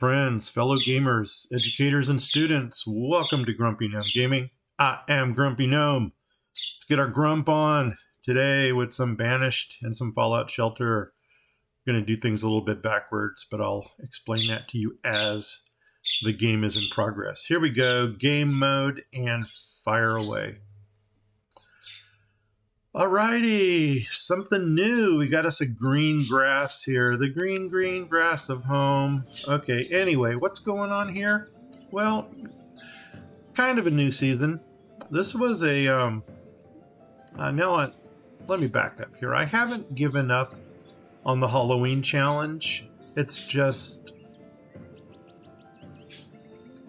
Friends, fellow gamers, educators, and students, welcome to Grumpy Gnome Gaming. I am Grumpy Gnome. Let's get our grump on today with some Banished and some Fallout Shelter. We're going to do things a little bit backwards, but I'll explain that to you as the game is in progress. Here we go, game mode, and fire away. Alrighty, something new. We got us a green grass here. The green grass of home. Okay, anyway, what's going on here? Well, kind of a new season. This was a, let me back up here. I haven't given up on the Halloween challenge. It's just,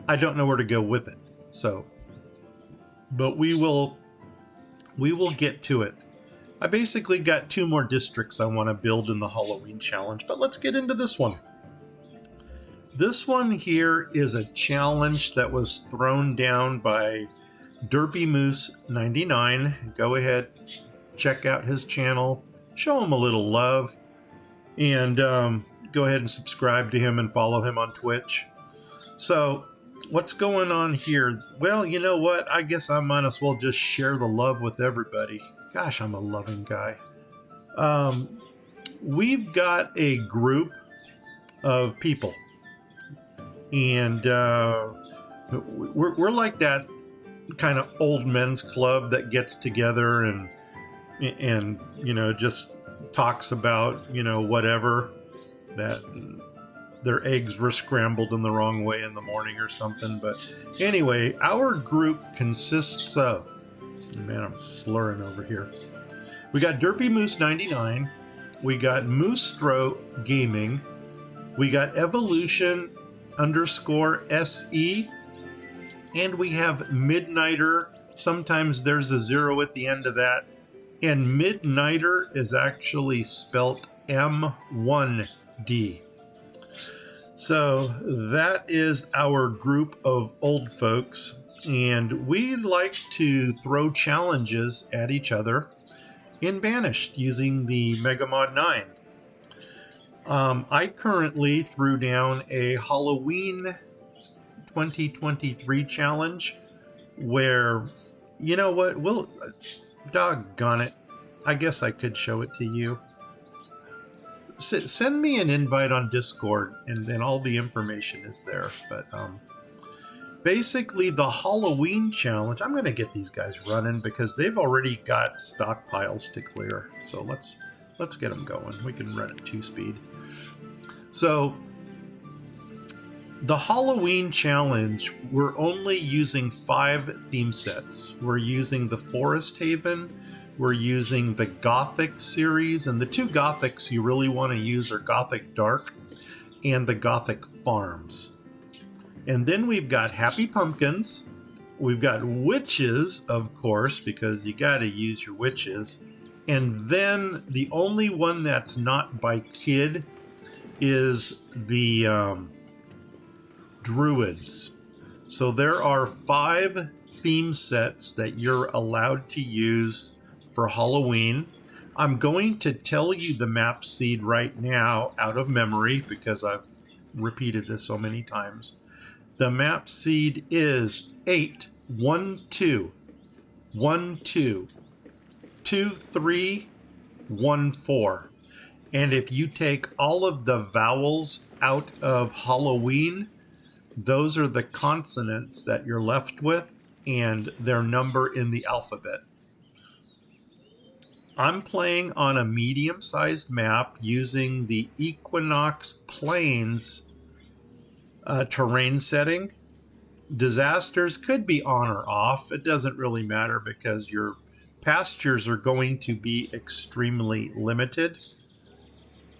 I don't know where to go with it. So, but we will get to it. I basically got 2 more districts I want to build in the Halloween challenge, but let's get into this one. This one here is a challenge that was thrown down by Derpy Moose 99. Go ahead, check out his channel, show him a little love, and go ahead and subscribe to him and follow him on Twitch. So, what's going on here? Well, you know what? I guess I might as well just share the love with everybody. Gosh, I'm a loving guy. We've got a group of people, and we're like that kind of old men's club that gets together and you know, just talks about, you know, whatever, that their eggs were scrambled in the wrong way in the morning or something. But anyway, our group consists of, man, I'm slurring over here. We got Derpy Moose 99, we got Moostro Gaming, we got Evolution_SE, and we have Midnighter. Sometimes there's a 0 at the end of that, and Midnighter is actually spelt M1D. So that is our group of old folks, and we like to throw challenges at each other in Banished using the Megamod 9. I currently threw down a Halloween 2023 challenge where, you know what, doggone it, I guess I could show it to you. Send me an invite on Discord, and then all the information is there. But basically, the Halloween challenge, I'm going to get these guys running because they've already got stockpiles to clear. So let's get them going. We can run at 2-speed. So the Halloween challenge, we're only using 5 theme sets. We're using the Forest Haven, we're using the Gothic series, and the 2 Gothics you really want to use are Gothic Dark and the Gothic Farms. And then we've got Happy Pumpkins, we've got Witches, of course, because you got to use your witches. And then the only one that's not by kid is the Druids. So there are 5 theme sets that you're allowed to use for Halloween. I'm going to tell you the map seed right now out of memory because I've repeated this so many times. The map seed is 812122314. And if you take all of the vowels out of Halloween, those are the consonants that you're left with and their number in the alphabet. I'm playing on a medium-sized map using the Equinox Plains terrain setting. Disasters could be on or off. It doesn't really matter because your pastures are going to be extremely limited.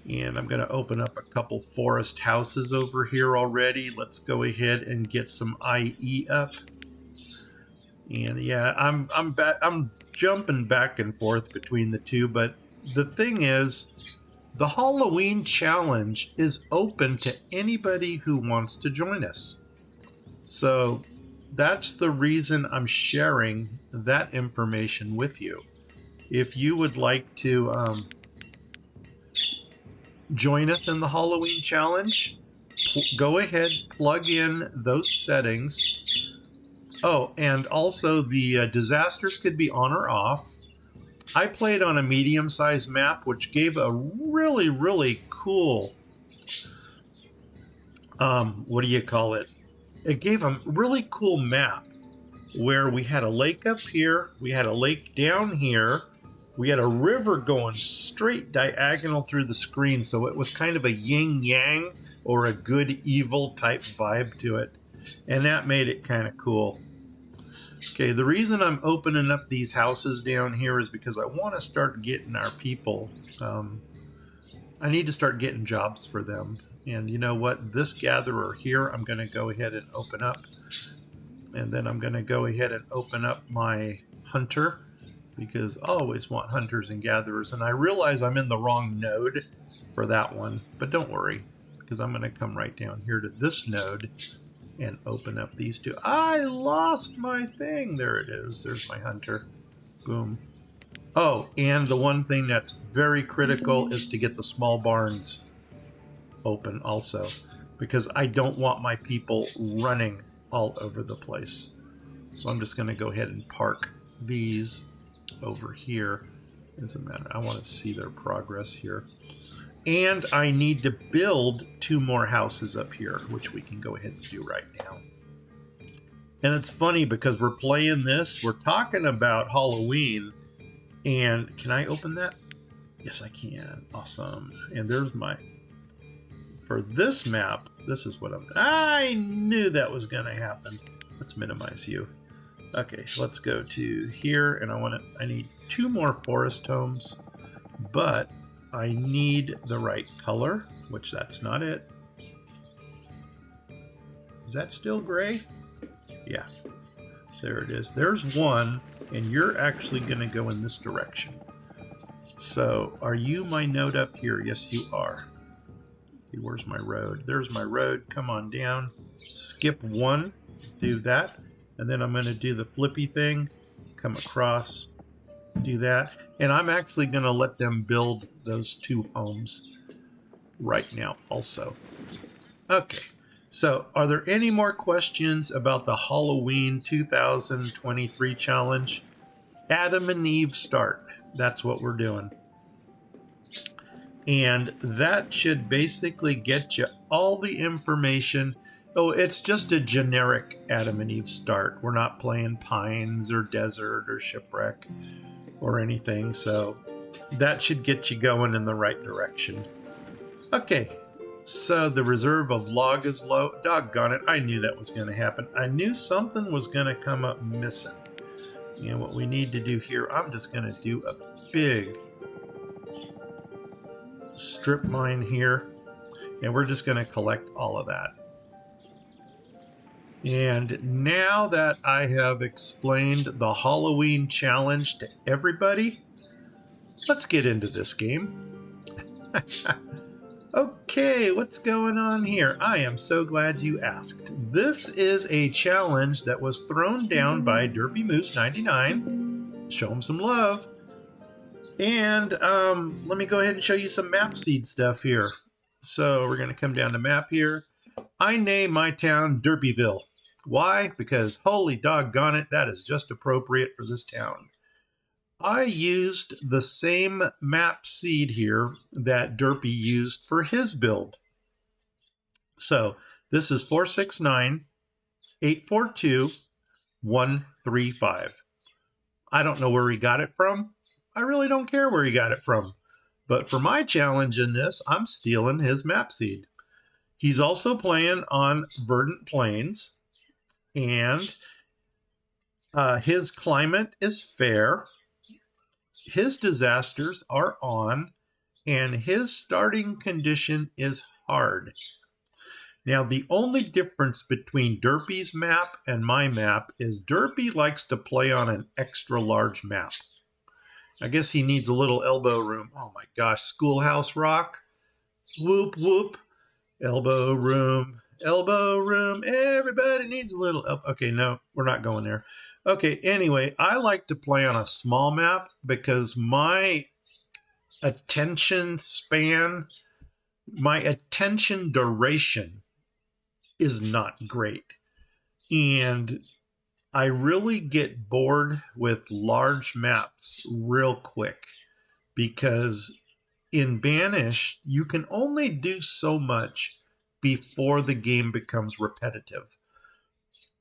And I'm going to open up a couple forest houses over here already. Let's go ahead and get some IE up. And yeah, I'm jumping back and forth between the 2, but the thing is, the Halloween challenge is open to anybody who wants to join us. So that's the reason I'm sharing that information with you. If you would like to join us in the Halloween challenge, go ahead, plug in those settings. Oh, and also the disasters could be on or off. I played on a medium-sized map, which gave a really, really cool, what do you call it? It gave a really cool map where we had a lake up here, we had a lake down here, we had a river going straight diagonal through the screen, so it was kind of a yin-yang or a good-evil type vibe to it, and that made it kind of cool. Okay, the reason I'm opening up these houses down here is because I want to start getting our people. I need to start getting jobs for them. And you know what? This gatherer here, I'm going to go ahead and open up. And then I'm going to go ahead and open up my hunter, because I always want hunters and gatherers. And I realize I'm in the wrong node for that one, but don't worry, because I'm going to come right down here to this node and open up these two. I lost my thing. There it is. There's my hunter. Boom. Oh, and the one thing that's very critical is to get the small barns open also, because I don't want my people running all over the place. So I'm just going to go ahead and park these over here. Doesn't matter. I want to see their progress here. And I need to build 2 more houses up here, which we can go ahead and do right now. And it's funny because we're playing this, we're talking about Halloween, and can I open that? Yes, I can. Awesome. And there's my, for this map, this is what I knew that was going to happen. Let's minimize you. Okay, let's go to here, and I need 2 more forest homes, but I need the right color, which that's not it. Is that still gray? Yeah, there it is. There's one, and you're actually going to go in this direction. So are you my node up here? Yes, you are. Okay, where's my road? There's my road. Come on down. Skip 1. Do that. And then I'm going to do the flippy thing. Come across. Do that. And I'm actually going to let them build those 2 homes right now also. Okay. So are there any more questions about the Halloween 2023 challenge? Adam and Eve start. That's what we're doing. And that should basically get you all the information. Oh, it's just a generic Adam and Eve start. We're not playing Pines or Desert or Shipwreck or anything. So that should get you going in the right direction. Okay. So the reserve of log is low. Doggone it. I knew that was going to happen. I knew something was going to come up missing. And what we need to do here, I'm just going to do a big strip mine here. And we're just going to collect all of that. And now that I have explained the Halloween challenge to everybody, let's get into this game. Okay, what's going on here? I am so glad you asked. This is a challenge that was thrown down by Derpy Moose 99. Show him some love. And let me go ahead and show you some map seed stuff here. So we're going to come down to map here. I name my town Derpyville. Why? Because holy doggone it, that is just appropriate for this town. I used the same map seed here that Derpy used for his build. So this is 469-842-135. I don't know where he got it from. I really don't care where he got it from. But for my challenge in this, I'm stealing his map seed. He's also playing on Verdant Plains, and his climate is fair. His disasters are on, and his starting condition is hard. Now, the only difference between Derpy's map and my map is Derpy likes to play on an extra large map. I guess he needs a little elbow room. Oh my gosh, Schoolhouse Rock. Whoop, whoop. Elbow room, everybody needs a little. Okay, no, we're not going there. Okay, anyway, I like to play on a small map because my attention span, my attention duration is not great. And I really get bored with large maps real quick because in Banish, you can only do so much before the game becomes repetitive.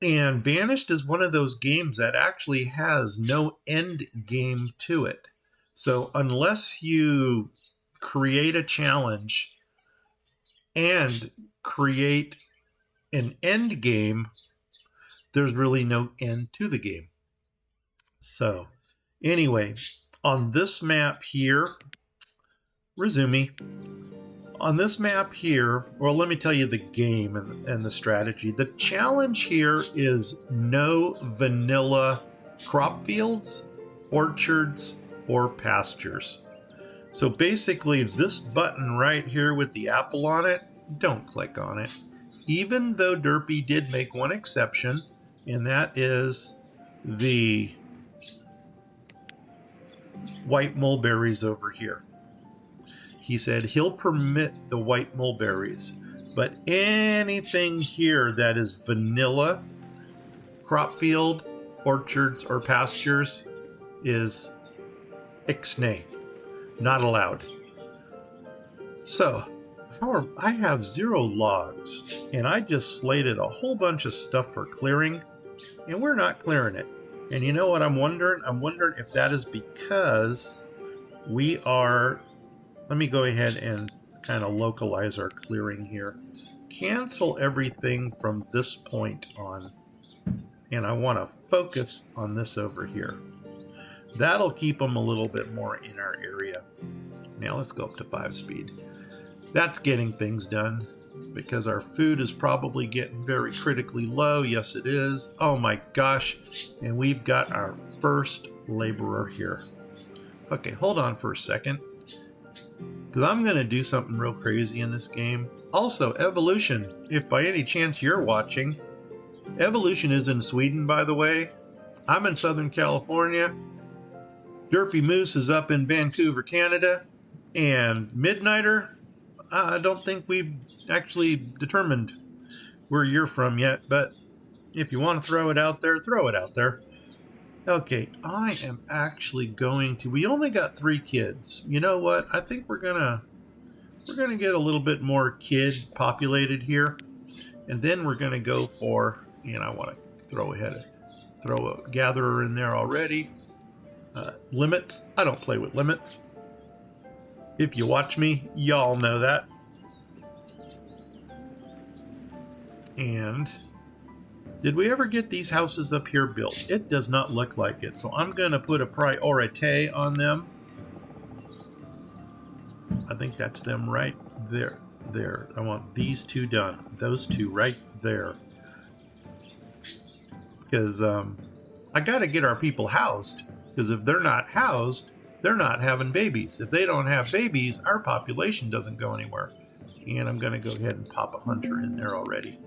And Banished is one of those games that actually has no end game to it. So unless you create a challenge and create an end game, there's really no end to the game. So anyway, on this map here, resume. On this map here, well, let me tell you the game and the strategy. The challenge here is no vanilla crop fields, orchards, or pastures. So basically, this button right here with the apple on it, don't click on it. Even though Derpy did make one exception, and that is the white mulberries over here. He said he'll permit the white mulberries, but anything here that is vanilla, crop field, orchards, or pastures is ixnay, not allowed. So, I have 0 logs, and I just slated a whole bunch of stuff for clearing, and we're not clearing it. And you know what I'm wondering? I'm wondering if that is because we are... Let me go ahead and kind of localize our clearing here. Cancel everything from this point on. And I want to focus on this over here. That'll keep them a little bit more in our area. Now let's go up to 5 speed. That's getting things done because our food is probably getting very critically low. Yes, it is. Oh my gosh. And we've got our first laborer here. Okay, hold on for a second, because I'm going to do something real crazy in this game. Also, Evolution, if by any chance you're watching, Evolution is in Sweden, by the way. I'm in Southern California. Derpy Moose is up in Vancouver, Canada. And Midnighter, I don't think we've actually determined where you're from yet, but if you want to throw it out there, throw it out there. Okay, I am actually going to... We only got 3 kids. You know what? I think we're gonna get a little bit more kid populated here, and then we're gonna go for... And I want to throw a gatherer in there already. Limits. I don't play with limits. If you watch me, y'all know that. And... did we ever get these houses up here built? It does not look like it. So I'm going to put a priority on them. I think that's them right there. There. I want these 2 done. Those 2 right there. Because I got to get our people housed. Because if they're not housed, they're not having babies. If they don't have babies, our population doesn't go anywhere. And I'm going to go ahead and pop a hunter in there already.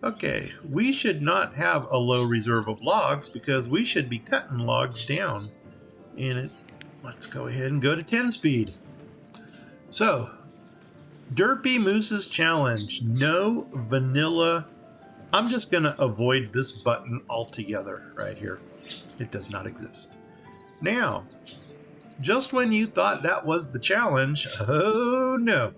Okay, we should not have a low reserve of logs because we should be cutting logs down. And let's go ahead and go to 10 speed. So, Derpy Moose's challenge, no vanilla. I'm just going to avoid this button altogether right here. It does not exist. Now, just when you thought that was the challenge, oh no,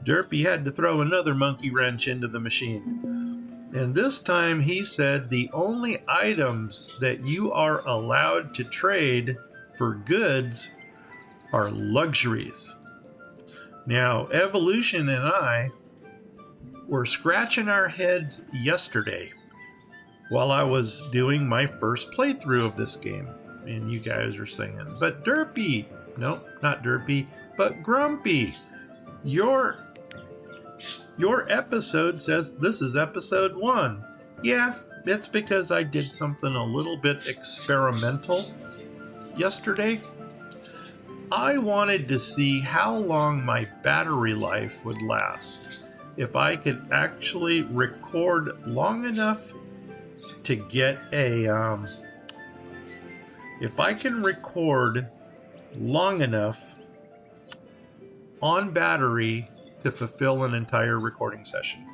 Derpy had to throw another monkey wrench into the machine. And this time he said the only items that you are allowed to trade for goods are luxuries. Now, Evolution and I were scratching our heads yesterday while I was doing my first playthrough of this game. And you guys are saying, but Derpy, no, not Derpy, but Grumpy, your episode says this is episode 1. Yeah, it's because I did something a little bit experimental yesterday. I wanted to see how long my battery life would last if I could actually record long enough to get a... if I can record long enough on battery to fulfill an entire recording session.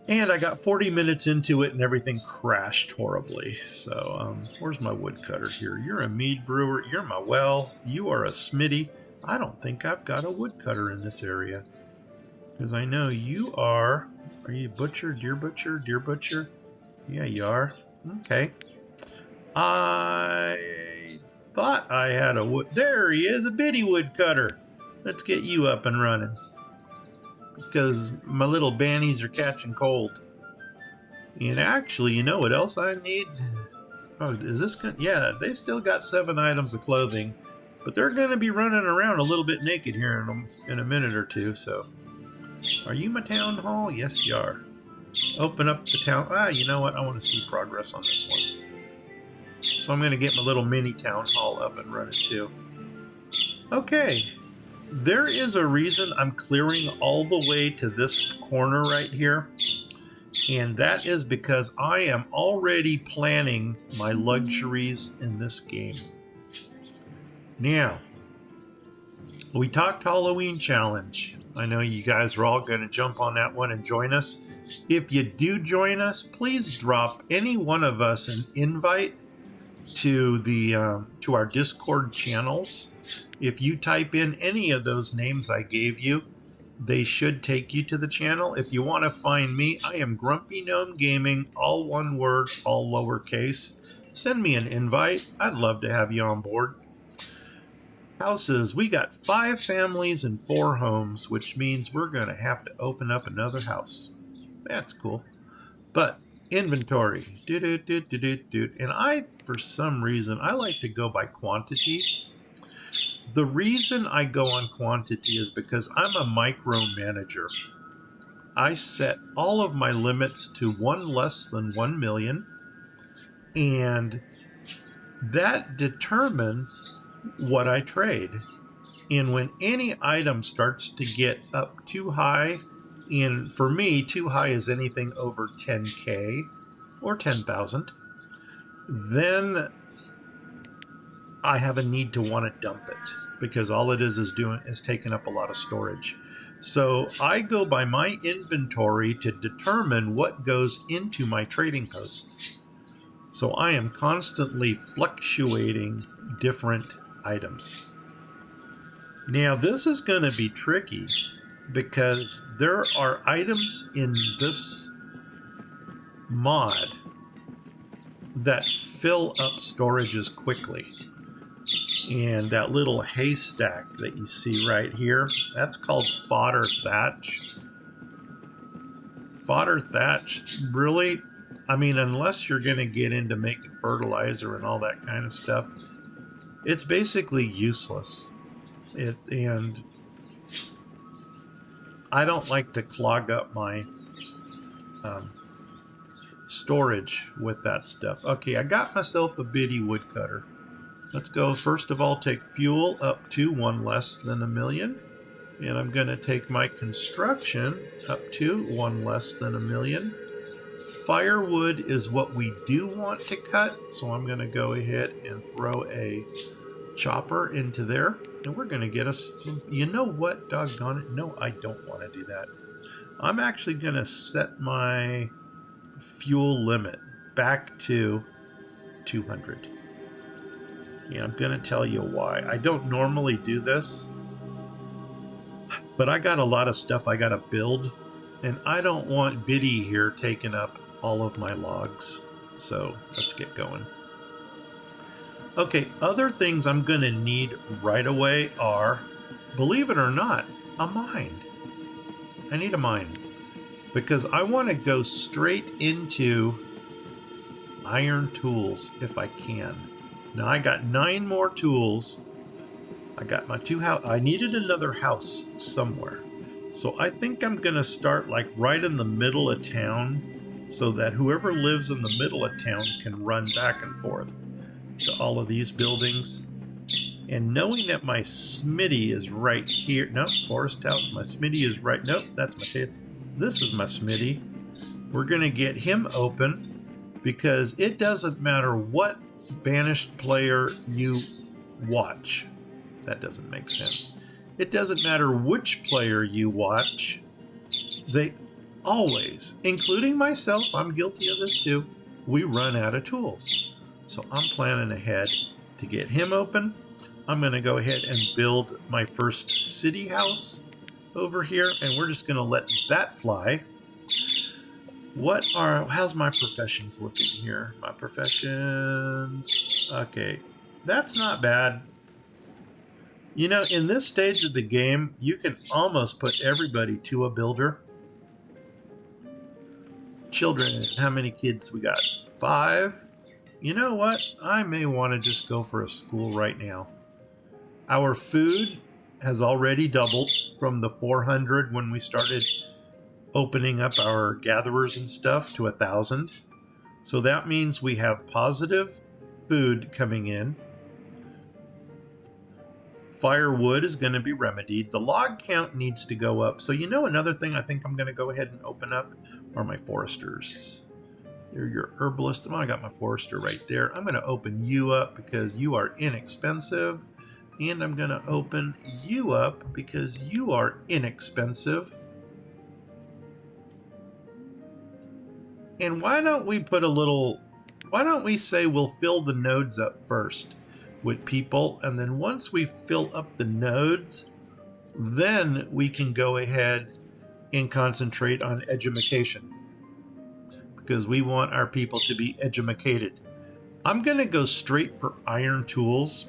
And I got 40 minutes into it and everything crashed horribly. So, where's my woodcutter here? You're a mead brewer. You're my well. You are a smithy. I don't think I've got a woodcutter in this area. Because I know you are... Are you butcher, deer butcher, deer butcher? Yeah, you are. Okay. I thought I had a wood... There he is, a bitty woodcutter. Let's get you up and running. Because my little bannies are catching cold. And actually, you know what else I need? Oh, is this good? Yeah, they still got 7 items of clothing, but they're going to be running around a little bit naked here in a minute or two. So, are you my town hall? Yes, you are. Open up the town. You know what? I want to see progress on this one. So I'm going to get my little mini town hall up and running too. Okay. There is a reason I'm clearing all the way to this corner right here, and that is because I am already planning my luxuries in this game. Now, we talked Halloween challenge. I know you guys are all going to jump on that one and join us. If you do join us, please drop any one of us an invite to to our Discord channels. If you type in any of those names I gave you, they should take you to the channel. If you want to find me, I am Grumpy Gnome Gaming, all one word, all lowercase. Send me an invite. I'd love to have you on board. Houses, we got 5 families and 4 homes, which means we're going to have to open up another house. That's cool. But inventory, and I, for some reason, I like to go by quantity. The reason I go on quantity is because I'm a micromanager. I set all of my limits to 1 less than 1 million, and that determines what I trade. And when any item starts to get up too high, and for me, too high is anything over 10K or 10,000, then I have a need to want to dump it, because all it is taking up a lot of storage. So I go by my inventory to determine what goes into my trading posts. So I am constantly fluctuating different items. Now this is going to be tricky because there are items in this mod that fill up storages quickly. And that little haystack that you see right here, that's called fodder thatch. Fodder thatch, really, I mean, unless you're going to get into making fertilizer and all that kind of stuff, it's basically useless. And I don't like to clog up my storage with that stuff. Okay, I got myself a bitty woodcutter. Let's go, first of all, take fuel up to 1 less than 1 million. And I'm going to take my construction up to 1 less than 1 million. Firewood is what we do want to cut, so I'm going to go ahead and throw a chopper into there. And we're going to get us some, you know what, doggone it, no, I don't want to do that. I'm actually going to set my fuel limit back to 200. Yeah, I'm going to tell you why. I don't normally do this, but I got a lot of stuff I got to build, and I don't want Biddy here taking up all of my logs. So let's get going. Okay, other things I'm going to need right away are, believe it or not, a mine. I need a mine because I want to go straight into iron tools if I can. Now I got 9 more tools. I got my 2 house. I needed another house somewhere. So I think I'm going to start like right in the middle of town so that whoever lives in the middle of town can run back and forth to all of these buildings. And knowing that my smithy is right here. Nope, forest house. My smithy is right. Nope, that's my head. This is my smithy. We're going to get him open because it doesn't matter what banished player you watch. That doesn't make sense. It doesn't matter which player you watch. always, including myself, I'm guilty of this too, we run out of tools. So I'm planning ahead to get him open. I'm going to go ahead and build my first city house over here, and we're just going to let that fly. How's my professions looking here? My professions, okay, that's not bad. You know, in this stage of the game, you can almost put everybody to a builder. Children, how many kids we got? 5. You know what? I may want to just go for a school right now. Our food has already doubled from the 400 when we started opening up our gatherers and stuff to 1,000. So that means we have positive food coming in. Firewood is going to be remedied. The log count needs to go up. So you know, another thing I think I'm going to go ahead and open up are my foresters. They're your herbalist. Oh, I got my forester right there. I'm going to open you up because you are inexpensive. And I'm going to open you up because you are inexpensive. And why don't we say we'll fill the nodes up first with people, and then once we fill up the nodes, then we can go ahead and concentrate on edumacation, because we want our people to be edumacated. I'm going to go straight for iron tools.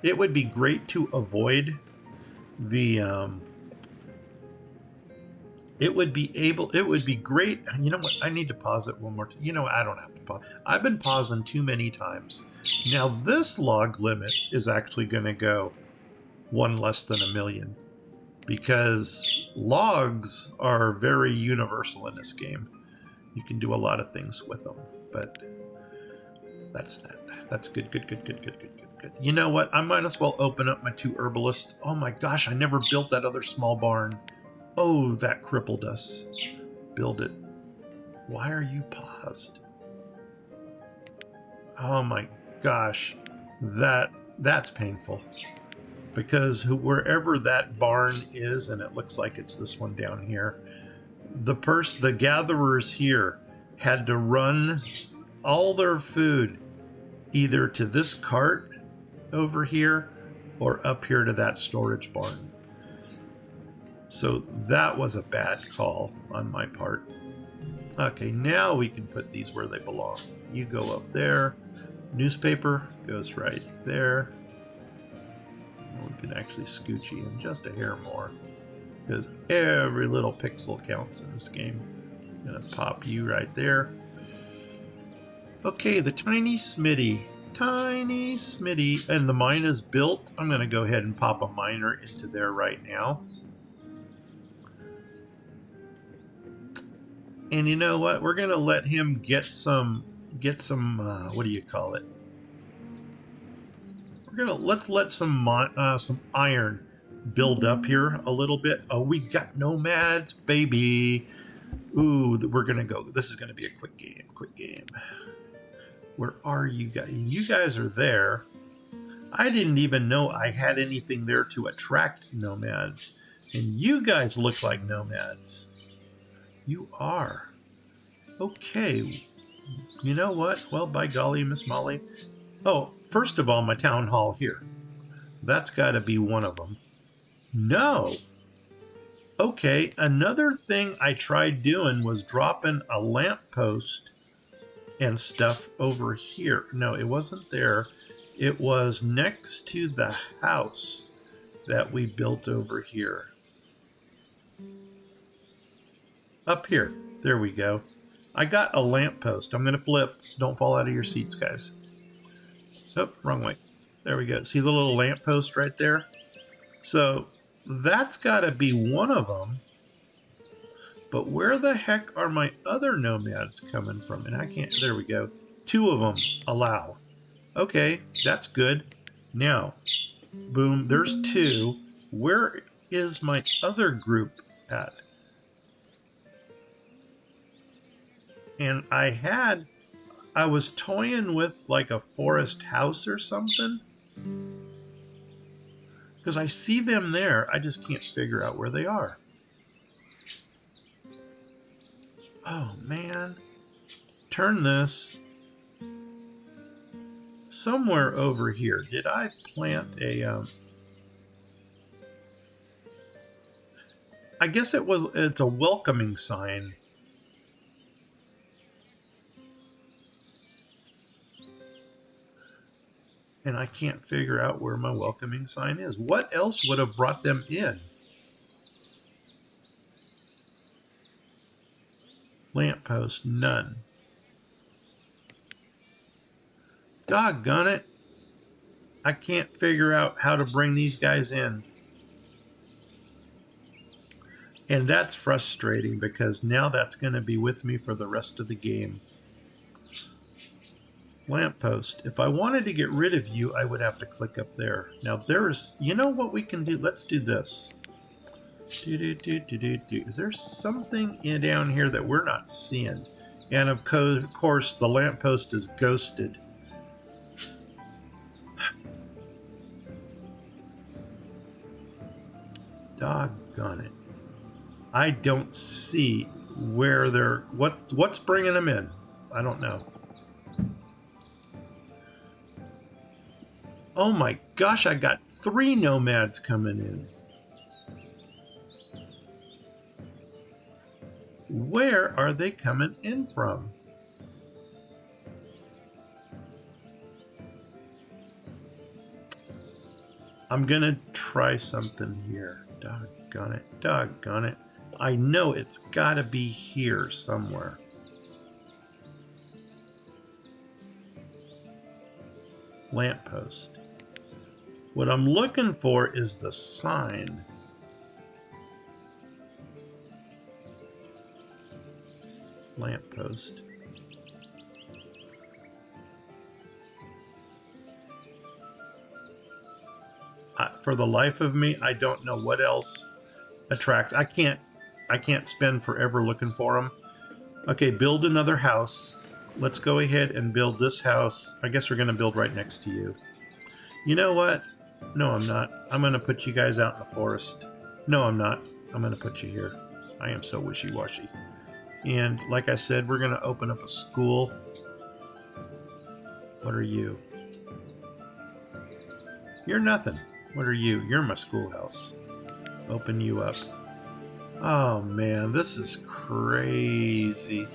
It would be great to avoid the it would be great. You know what? I need to pause it one more time. You know, I don't have to pause. I've been pausing too many times. Now, this log limit is actually going to go 1 less than 1,000,000, because logs are very universal in this game. You can do a lot of things with them, but that's that. That's good. You know what? I might as well open up my 2 herbalists. Oh my gosh, I never built that other small barn. Oh, that crippled us. Build it. Why are you paused? Oh my gosh. That's painful. Because wherever that barn is, and it looks like it's this one down here, the gatherers here had to run all their food either to this cart over here or up here to that storage barn. So that was a bad call on my part. Okay, now we can put these where they belong. You go up there. Newspaper goes right there. We can actually scooch you in just a hair more, because every little pixel counts in this game. I'm gonna pop you right there. Okay, the tiny smitty, and the mine is built. I'm gonna go ahead and pop a miner into there right now. And you know what? We're gonna let him get some. What do you call it? Let's let some iron build up here a little bit. Oh, we got nomads, baby. Ooh, we're gonna go. This is gonna be a quick game. Where are you guys? You guys are there. I didn't even know I had anything there to attract nomads, and you guys look like nomads. You are. Okay. You know what? Well, by golly, Miss Molly. Oh, first of all, my town hall here. That's got to be one of them. No. Okay, another thing I tried doing was dropping a lamppost and stuff over here. No, it wasn't there. It was next to the house that we built over here. Up here. There we go. I got a lamppost. I'm going to flip. Don't fall out of your seats, guys. Oh, wrong way. There we go. See the little lamppost right there? So that's got to be one of them. But where the heck are my other nomads coming from? And I can't. There we go. 2 of them allow. Okay, that's good. Now, boom, there's 2. Where is my other group at? And I was toying with like a forest house or something, because I see them there. I just can't figure out where they are. Oh, man. Turn this somewhere over here. Did I plant a... I guess it's a welcoming sign. And I can't figure out where my welcoming sign is. What else would have brought them in? Lamppost, none. Doggone it. I can't figure out how to bring these guys in. And that's frustrating because now that's going to be with me for the rest of the game. Lamppost. If I wanted to get rid of you, I would have to click up there. Now there's, you know what we can do? Let's do this. Is there something down here that we're not seeing? And of course, the lamppost is ghosted. Doggone it. I don't see where they're... What's bringing them in? I don't know. Oh my gosh, I got 3 nomads coming in. Where are they coming in from? I'm gonna try something here. Doggone it, doggone it. I know it's gotta be here somewhere. Lamppost. What I'm looking for is the sign. Lamppost. For the life of me, I don't know what else attracts. I can't spend forever looking for them. Okay, build another house. Let's go ahead and build this house. I guess we're going to build right next to you. You know what? No, I'm not. I'm going to put you guys out in the forest. No, I'm not. I'm going to put you here. I am so wishy-washy. And like I said, we're going to open up a school. What are you? You're nothing. What are you? You're my schoolhouse. Open you up. Oh man, this is crazy.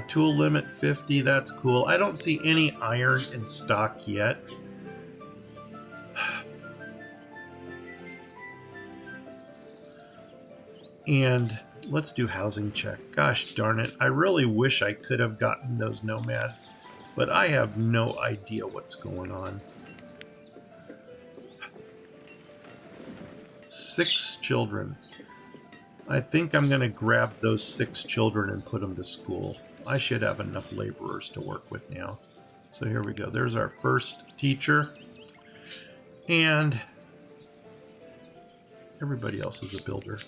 Tool limit 50, that's cool. I don't see any iron in stock yet. And let's do housing check. Gosh darn it, I really wish I could have gotten those nomads, but I have no idea what's going on. 6 children. I think I'm going to grab those 6 children and put them to school. I should have enough laborers to work with now. So here we go. There's our first teacher. And everybody else is a builder.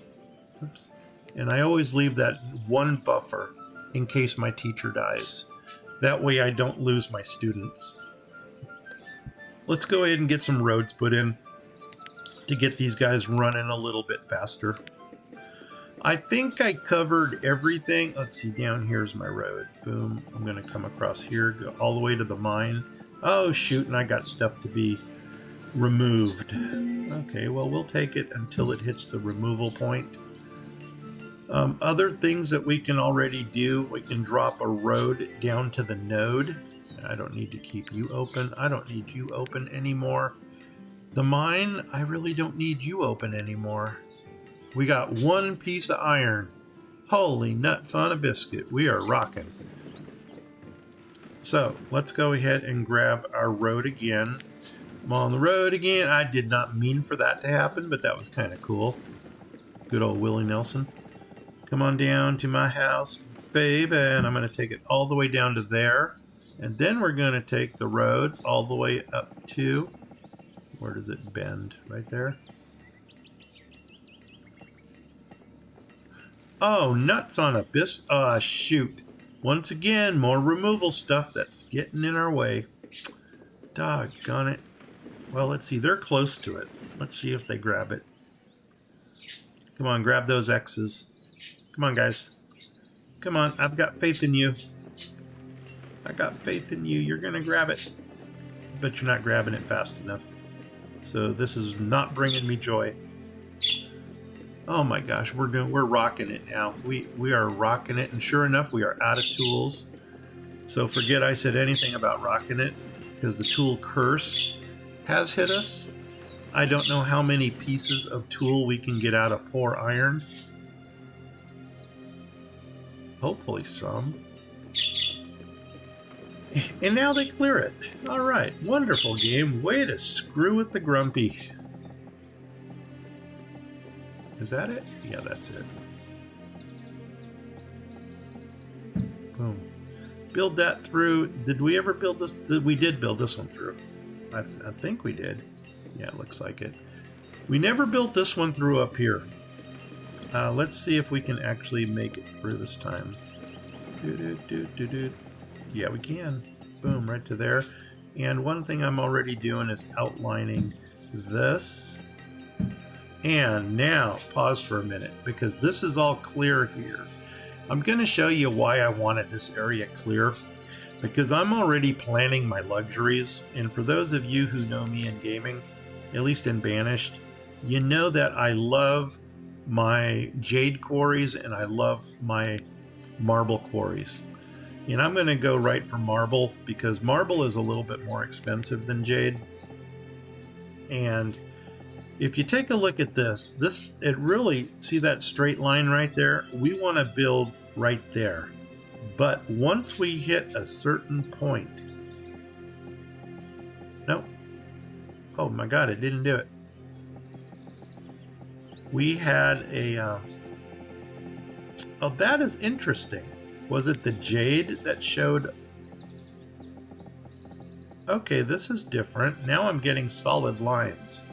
Oops. And I always leave that one buffer in case my teacher dies. That way I don't lose my students. Let's go ahead and get some roads put in to get these guys running a little bit faster. I think I covered everything. Let's see, down here's my road. Boom. I'm going to come across here, go all the way to the mine. Oh, shoot, and I got stuff to be removed. Okay, well, we'll take it until it hits the removal point. Other things that we can already do, we can drop a road down to the node. I don't need to keep you open. I don't need you open anymore. The mine, I really don't need you open anymore. We got 1 piece of iron. Holy nuts on a biscuit. We are rocking. So, let's go ahead and grab our road again. I'm on the road again. I did not mean for that to happen, but that was kind of cool. Good old Willie Nelson. Come on down to my house, baby. And I'm going to take it all the way down to there. And then we're going to take the road all the way up to... Where does it bend? Right there? Oh, nuts on a biscuit. Ah, shoot. Once again, more removal stuff that's getting in our way. Doggone it. Well, let's see. They're close to it. Let's see if they grab it. Come on, grab those X's. Come on, guys. Come on, I've got faith in you. I got faith in you. You're going to grab it. But you're not grabbing it fast enough. So this is not bringing me joy. Oh my gosh, we're rocking it now. We are rocking it, and sure enough, we are out of tools. So forget I said anything about rocking it, because the tool curse has hit us. I don't know how many pieces of tool we can get out of 4 iron. Hopefully some. And now they clear it. All right, wonderful game. Way to screw with the grumpy. Is that it? Yeah, that's it. Boom. Build that through. Did we ever build this? We did build this one through. I think we did. Yeah, it looks like it. We never built this one through up here. Let's see if we can actually make it through this time. Yeah, we can. Boom, right to there. And one thing I'm already doing is outlining this. And now, pause for a minute, because this is all clear here. I'm going to show you why I wanted this area clear, because I'm already planning my luxuries. And for those of you who know me in gaming, at least in Banished, you know that I love my jade quarries and I love my marble quarries. And I'm going to go right for marble, because marble is a little bit more expensive than jade. And if you take a look at this, it really, see that straight line right there? We want to build right there. But once we hit a certain point, no, oh my God, it didn't do it. We had a, oh, that is interesting. Was it the jade that showed? Okay, this is different. Now I'm getting solid lines.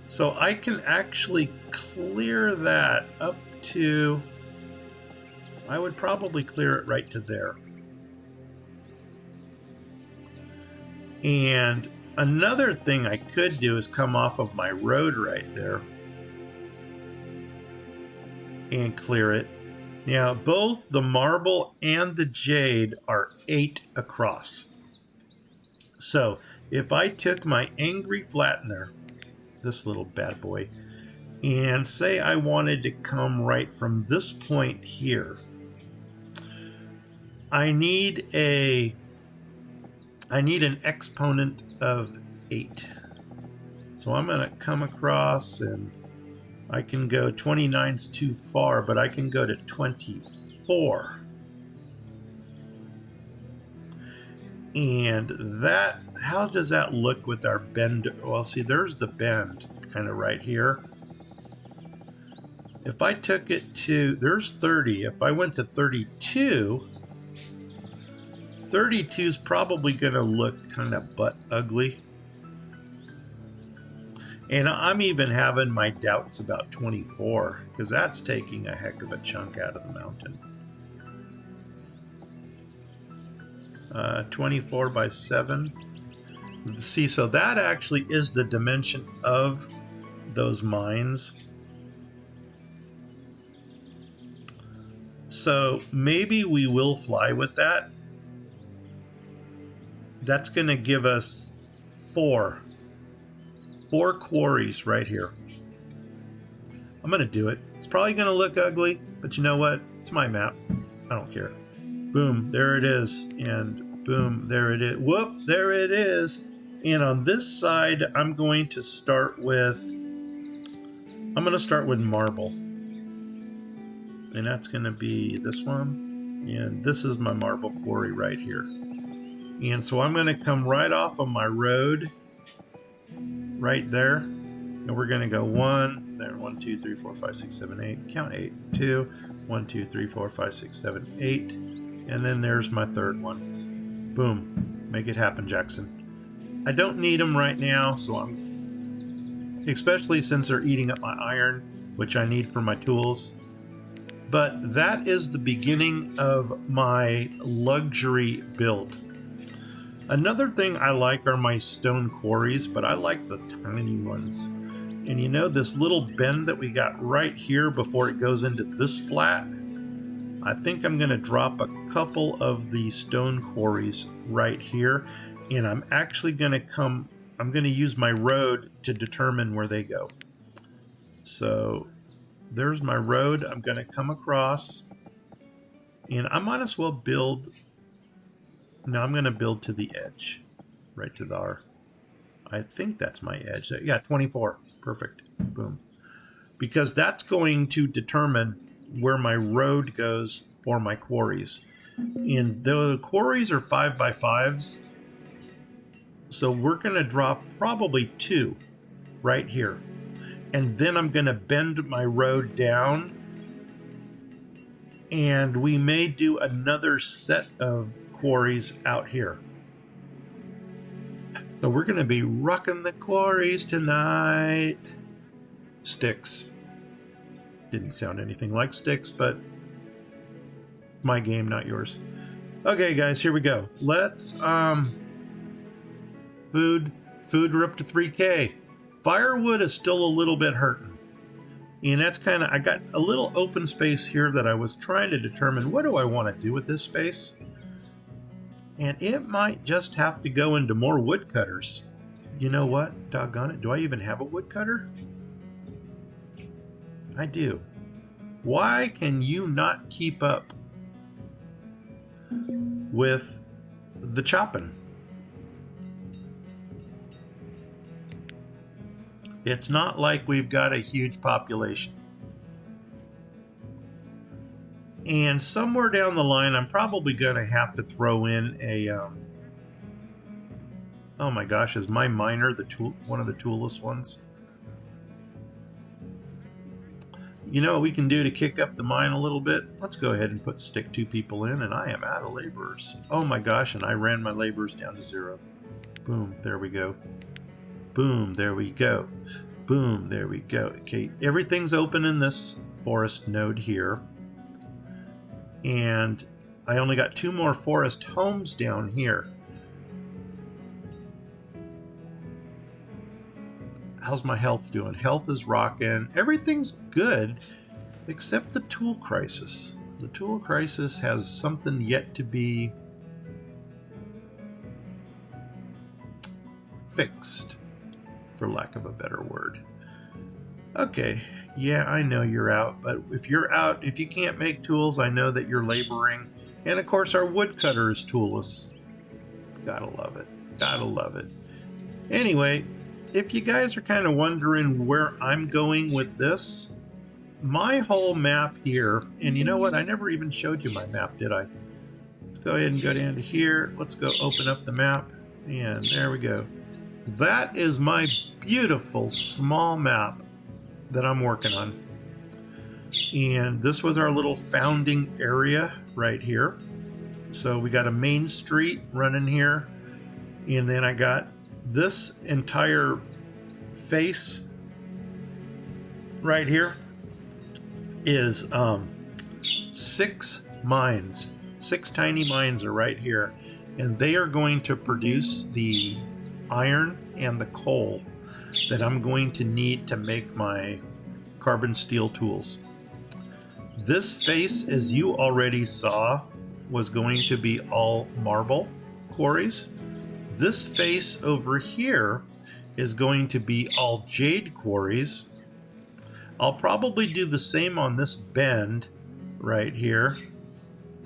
So I can actually clear that up to, I would probably clear it right to there. And another thing I could do is come off of my road right there and clear it. Now both the marble and the jade are 8 across. So if I took my angry flattener, this little bad boy, and say I wanted to come right from this point here, I need an exponent of 8. So I'm going to come across, and I can go, 29's too far, but I can go to 24. And that, how does that look with our bend? Well, see, there's the bend kind of right here. If I took it to, there's 30. If I went to 32, 32 is probably going to look kind of butt ugly. And I'm even having my doubts about 24, because that's taking a heck of a chunk out of the mountain. 24 by 7. See, so that actually is the dimension of those mines. So maybe we will fly with that. That's going to give us 4 quarries right here. I'm going to do it. It's probably going to look ugly, but you know what? It's my map. I don't care. Boom, there it is. And boom, there it is. Whoop, there it is. And on this side, I'm going to start with marble. And that's going to be this one. And this is my marble quarry right here. And so I'm going to come right off of my road right there. And we're going to go 1, there, 1, 2, 3, 4, 5, 6, 7, 8. Count 8. 2, 1, 2, 3, 4, 5, 6, 7, 8. And then there's my third one. Boom. Make it happen, Jackson. I don't need them right now, so especially since they're eating up my iron, which I need for my tools. But that is the beginning of my luxury build. Another thing I like are my stone quarries, but I like the tiny ones. And you know this little bend that we got right here before it goes into this flat? I think I'm going to drop a couple of the stone quarries right here, and I'm actually going to I'm going to use my road to determine where they go. So there's my road. I'm going to come across, and I might as well build. No, I'm going to build to the edge, right to the I think that's my edge. Yeah, 24. Perfect. Boom. Because that's going to determine where my road goes for my quarries. And the quarries are 5x5s. So we're going to drop probably 2 right here. And then I'm going to bend my road down. And we may do another set of quarries out here. So we're going to be rocking the quarries tonight. Sticks. Didn't sound anything like sticks, but it's my game, not yours. Okay, guys, here we go. Let's, food are up to 3K. Firewood is still a little bit hurting. And that's kind of, I got a little open space here that I was trying to determine what do I want to do with this space. And it might just have to go into more woodcutters. You know what? Doggone it. Do I even have a woodcutter? I do. Why can you not keep up with the chopping? It's not like we've got a huge population. And somewhere down the line, I'm probably going to have to throw in a... oh my gosh, is my miner one of the toolless ones? You know what we can do to kick up the mine a little bit? Let's go ahead and stick 2 people in, and I am out of laborers. Oh my gosh, and I ran my laborers down to 0. Boom, there we go. Boom, there we go. Boom, there we go. Okay, everything's open in this forest node here. And I only got 2 more forest homes down here. How's my health doing? Health is rocking. Everything's good, except the tool crisis. The tool crisis has something yet to be fixed, for lack of a better word. Okay, yeah, I know you're out, but if you're out, if you can't make tools, I know that you're laboring. And of course, our woodcutter is toolless. Gotta love it. Gotta love it. Anyway, if you guys are kind of wondering where I'm going with this, my whole map here, and you know what? I never even showed you my map, did I? Let's go ahead and go down to here. Let's go open up the map, and there we go. That is my beautiful small map that I'm working on. And this was our little founding area right here. So we got a main street running here, and then I got this entire face right here is 6 mines. 6 tiny mines are right here, and they are going to produce the iron and the coal that I'm going to need to make my carbon steel tools. This face, as you already saw, was going to be all marble quarries. This face over here is going to be all jade quarries. I'll probably do the same on this bend right here,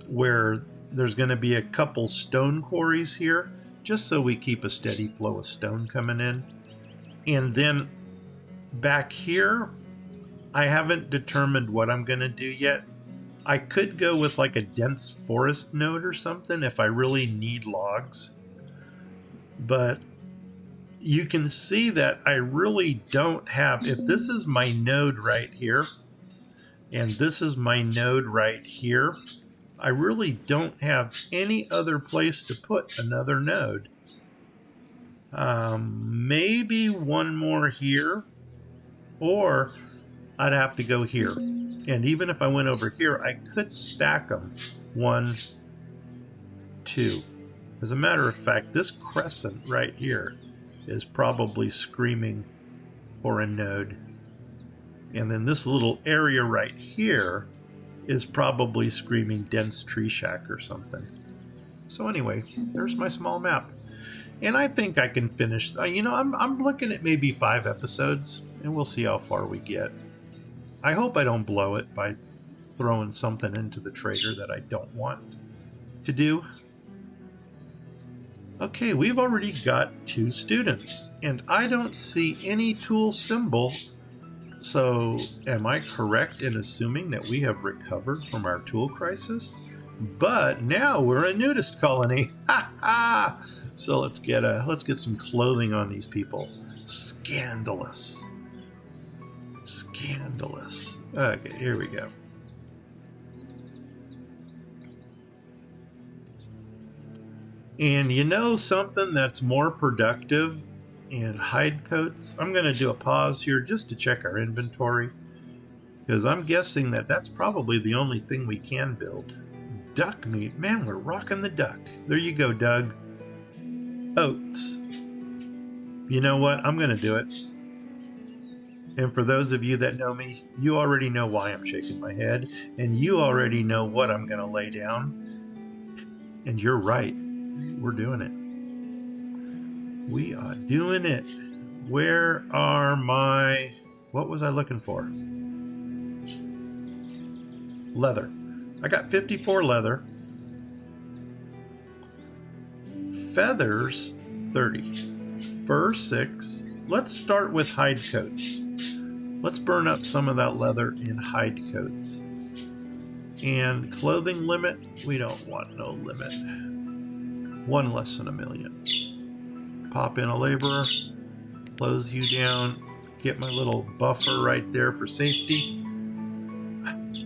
where there's going to be a couple stone quarries here, just so we keep a steady flow of stone coming in. And then back here, I haven't determined what I'm going to do yet. I could go with like a dense forest node or something if I really need logs. But you can see that I really don't have, if this is my node right here, and this is my node right here, I really don't have any other place to put another node. Maybe one more here, or I'd have to go here. And even if I went over here, I could stack them 1, 2. As a matter of fact, this crescent right here is probably screaming for a node. And then this little area right here is probably screaming dense tree shack or something. So anyway, there's my small map. And I think I can finish, I'm looking at maybe 5 episodes, and we'll see how far we get. I hope I don't blow it by throwing something into the trader that I don't want to do. Okay, we've already got 2 students, and I don't see any tool symbol. So am I correct in assuming that we have recovered from our tool crisis? But now we're a nudist colony. Ha ha! So let's get some clothing on these people. Scandalous. Scandalous. Okay, here we go. And you know something that's more productive in hide coats? I'm going to do a pause here just to check our inventory, because I'm guessing that that's probably the only thing we can build. Duck meat. Man, we're rocking the duck. There you go, Doug. Oats. You know what? I'm going to do it. And for those of you that know me, you already know why I'm shaking my head, and you already know what I'm going to lay down. And you're right. We're doing it. We are doing it. Where are my... What was I looking for? Leather. I got 54 leather. Feathers, 30. Fur, 6. Let's start with hide coats. Let's burn up some of that leather in hide coats. And clothing limit, we don't want no limit. 1 less than 1,000,000. Pop in a laborer, close you down, get my little buffer right there for safety.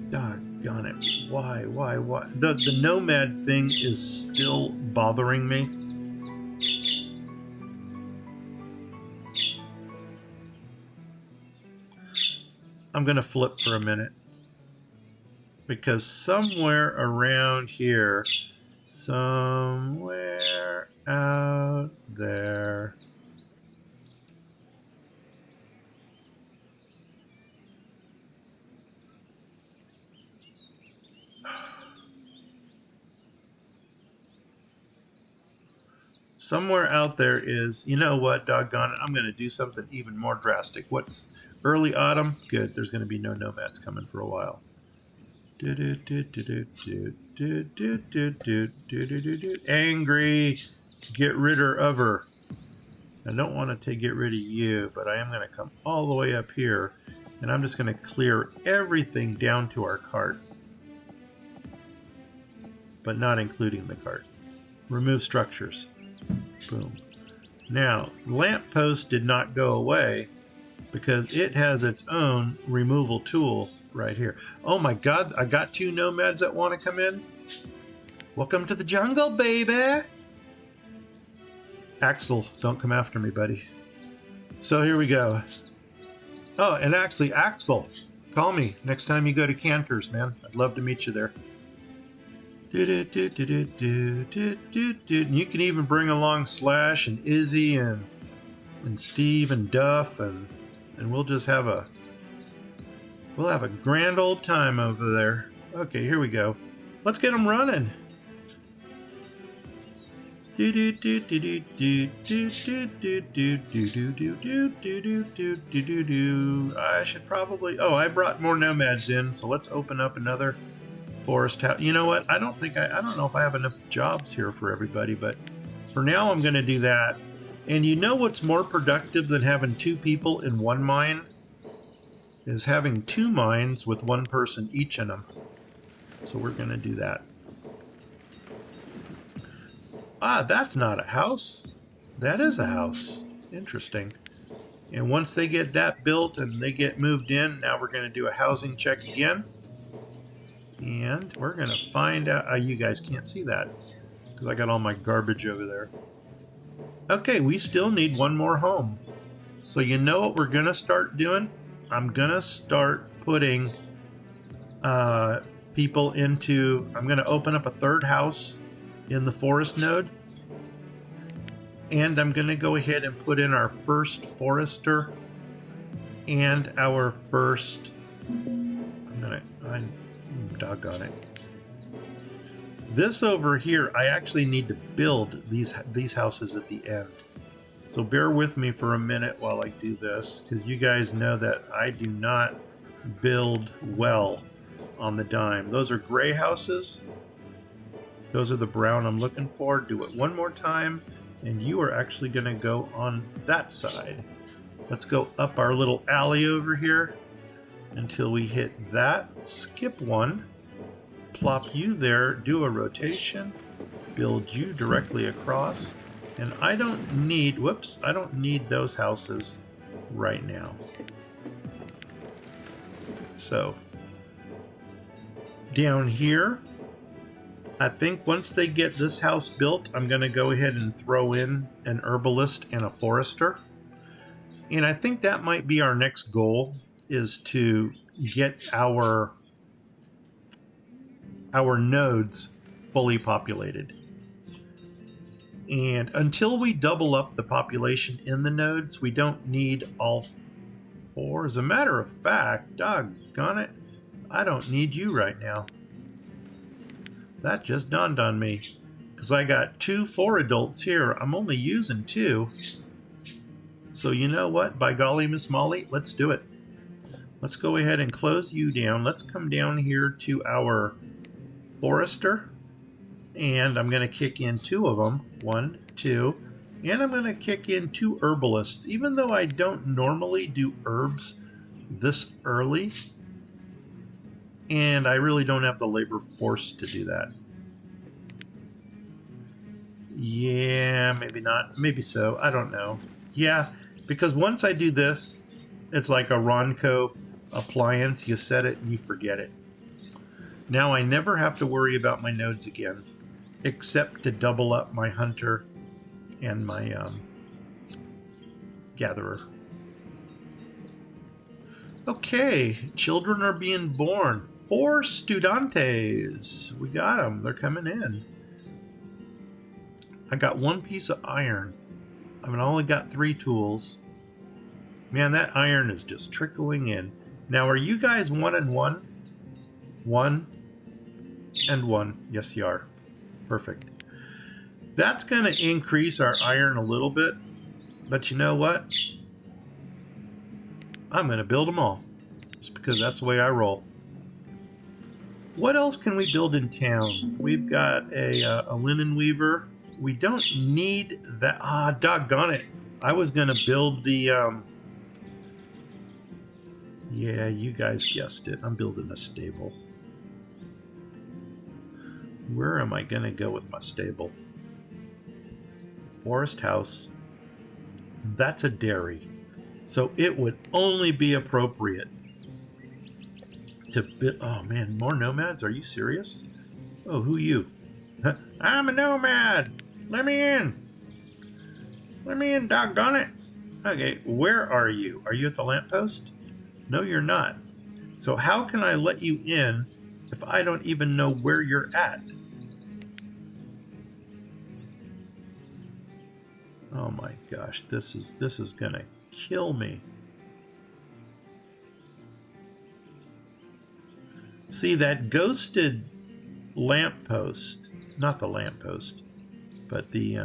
Doggone it. Why? The nomad thing is still bothering me. I'm going to flip for a minute, because somewhere around here, somewhere out there, is, you know what, doggone it, I'm going to do something even more drastic. What's early autumn? Good, there's going to be no nomads coming for a while. Angry, get rid of her. I don't want to get rid of you, but I am going to come all the way up here, and I'm just going to clear everything down to our cart, but not including the cart. Remove structures. Boom. Now, lamppost did not go away because it has its own removal tool right here. Oh my God, I got 2 nomads that want to come in. Welcome to the jungle, baby. Axel, don't come after me, buddy. So here we go. Oh, and actually, Axel, call me next time you go to Cantor's, man. I'd love to meet you there. And you can even bring along Slash and Izzy and Steve and Duff, and we'll just have a grand old time over there. Okay, here we go. Let's get them running. I should probably... Oh, I brought more nomads in, so let's open up another forest house. You know what? I don't know if I have enough jobs here for everybody, but for now I'm going to do that. And you know what's more productive than having 2 people in one mine? Is having 2 mines with 1 person each in them. So we're going to do that. Ah, that's not a house. That is a house. Interesting. And once they get that built and they get moved in, now we're going to do a housing check again. And we're going to find out... you guys can't see that because I got all my garbage over there. Okay, we still need 1 more home. So you know what we're going to start doing? I'm going to start putting people into... I'm going to open up a 3rd house in the forest node. And I'm going to go ahead and put in our first forester and our first... I'm doggone it. This over here, I actually need to build these houses at the end. So bear with me for a minute while I do this, because you guys know that I do not build well on the dime. Those are gray houses. Those are the brown I'm looking for. Do it one more time, and you are actually going to go on that side. Let's go up our little alley over here until we hit that. Skip one. Plop you there. Do a rotation. Build you directly across. And I don't need... Whoops. I don't need those houses right now. So, down here, I think once they get this house built, I'm going to go ahead and throw in an herbalist and a forester. And I think that might be our next goal, is to get our nodes fully populated. And until we double up the population in the nodes, we don't need all four. As a matter of fact, doggone it, I don't need you right now. That just dawned on me, because I got 4 adults here. I'm only using 2. So you know what? By golly, Miss Molly, let's do it. Let's go ahead and close you down. Let's come down here to our forester. And I'm going to kick in 2 of them. 1, 2. And I'm going to kick in 2 herbalists. Even though I don't normally do herbs this early, and I really don't have the labor force to do that. Yeah, maybe not. Maybe so. I don't know. Yeah, because once I do this, it's like a Ronco appliance. You set it and you forget it. Now I never have to worry about my nodes again, except to double up my hunter and my gatherer. Okay, children are being born. 4 studantes. We got them. They're coming in. I got 1 piece of iron. I only got 3 tools. Man, that iron is just trickling in. Now, are you guys 1 and 1? 1 and 1. Yes, you are. Perfect. That's going to increase our iron a little bit. But you know what? I'm going to build them all. Just because that's the way I roll. What else can we build in town? We've got a linen weaver. We don't need that. Doggone it. I was going to build the... Yeah, you guys guessed it. I'm building a stable. Where am I going to go with my stable? Forest house. That's a dairy. So it would only be appropriate to build... Oh man, more nomads? Are you serious? Oh, who you? I'm a nomad! Let me in! Let me in, doggone it! Okay, where are you? Are you at the lamppost? No, you're not. So how can I let you in if I don't even know where you're at? Oh my gosh, this is gonna kill me. See, that ghosted lamppost, not the lamppost, but the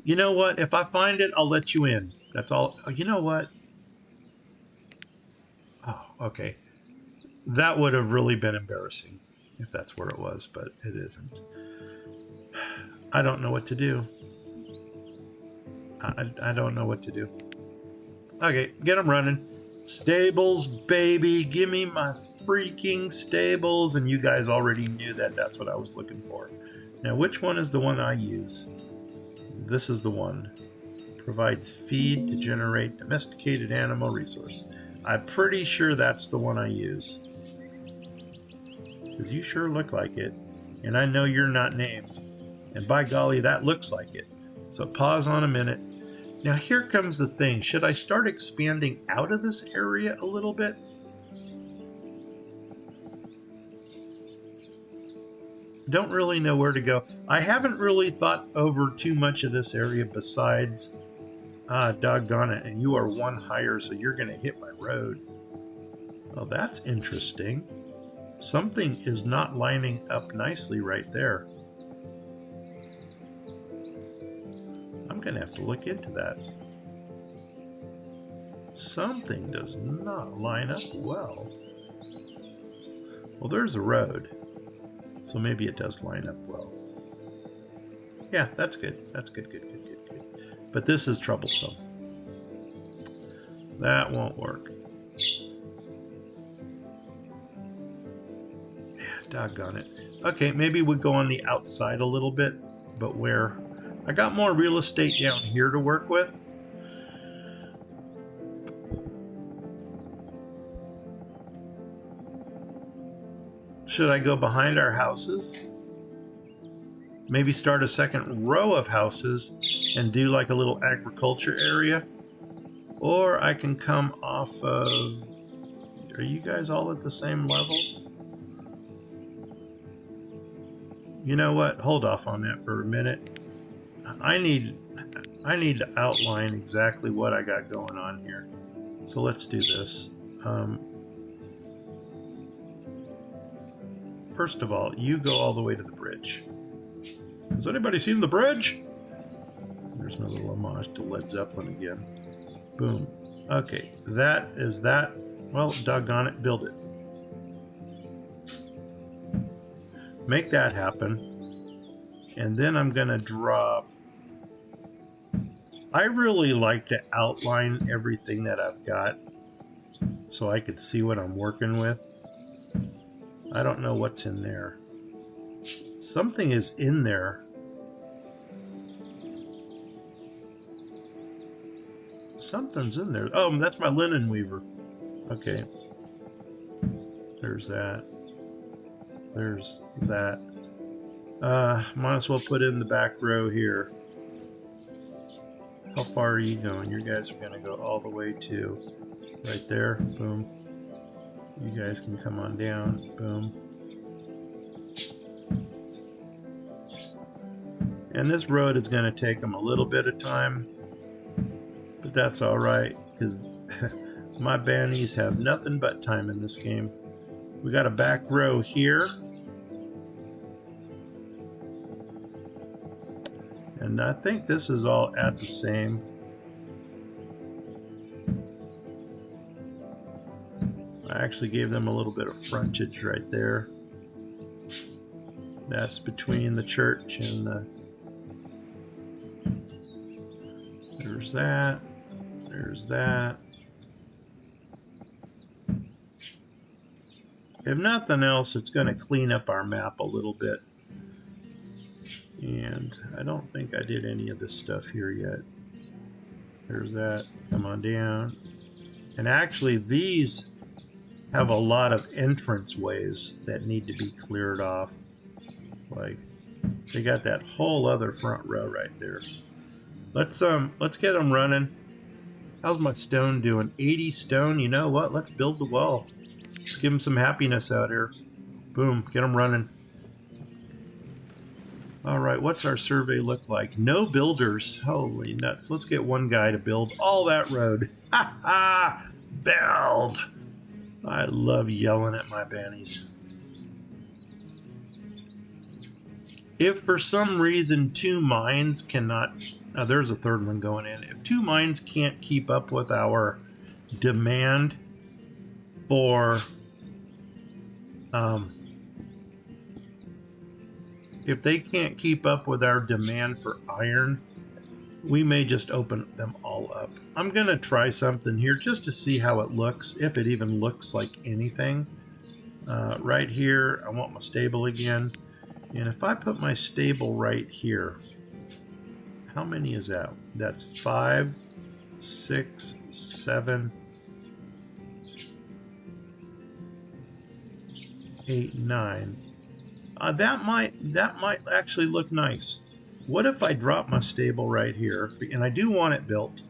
you know what? If I find it, I'll let you in. That's all. You know what? Oh, okay. That would have really been embarrassing if that's where it was, but it isn't. I don't know what to do. I don't know what to do. Okay, get them running. Stables, baby. Give me my freaking stables. And you guys already knew that that's what I was looking for. Now, which one is the one I use? This is the one. Provides feed to generate domesticated animal resource. I'm pretty sure that's the one I use. Because you sure look like it. And I know you're not named. And by golly, that looks like it. So pause on a minute. Now here comes the thing. Should I start expanding out of this area a little bit? Don't really know where to go. I haven't really thought over too much of this area besides Ah, doggone it. And you are one higher, so you're going to hit my road. Well, that's interesting. Something is not lining up nicely right there. I'm going to have to look into that. Something does not line up well. Well, there's a road, so maybe it does line up well. Yeah, that's good. That's good, good, good, good, good. But this is troublesome. That won't work. Yeah, doggone it. Okay, maybe we go on the outside a little bit, but where? I got more real estate down here to work with. Should I go behind our houses? Maybe start a second row of houses and do like a little agriculture area? Or I can come off of... Are you guys all at the same level? You know what? Hold off on that for a minute. I need to outline exactly what I got going on here. So let's do this. First of all, you go all the way to the bridge. Has anybody seen the bridge? There's my little homage to Led Zeppelin again. Boom. Okay, that is that. Well, doggone it, build it. Make that happen. And then I'm going to drop... I really like to outline everything that I've got so I could see what I'm working with. I don't know what's in there. Something is in there. Something's in there. Oh, that's my linen weaver. Okay. There's that. There's that. Might as well put in the back row here. How far are you going? You guys are going to go all the way to right there. Boom. You guys can come on down. Boom. And this road is going to take them a little bit of time, but that's all right, because my bannies have nothing but time in this game. We got a back row here. And I think this is all at the same. I actually gave them a little bit of frontage right there. That's between the church and the... There's that. There's that. If nothing else, it's going to clean up our map a little bit. And I don't think I did any of this stuff here yet. There's that. Come on down. And actually, these have a lot of entrance ways that need to be cleared off. Like, they got that whole other front row right there. Let's get them running. How's my stone doing? 80 stone. You know what? Let's build the wall. Let's give them some happiness out here. Boom. Get them running. All right, what's our survey look like? No builders. Holy nuts. Let's get one guy to build all that road. Ha ha! Build! I love yelling at my bannies. If for some reason two mines cannot... Now there's a third one going in. If two mines can't keep up with our demand for... if they can't keep up with our demand for iron, we may just open them all up. I'm going to try something here just to see how it looks, if it even looks like anything. Right here, I want my stable again. And if I put my stable right here, how many is that? That's 5, 6, 7, 8, 9. That might actually look nice. What if I drop my stable right here, and I do want it built,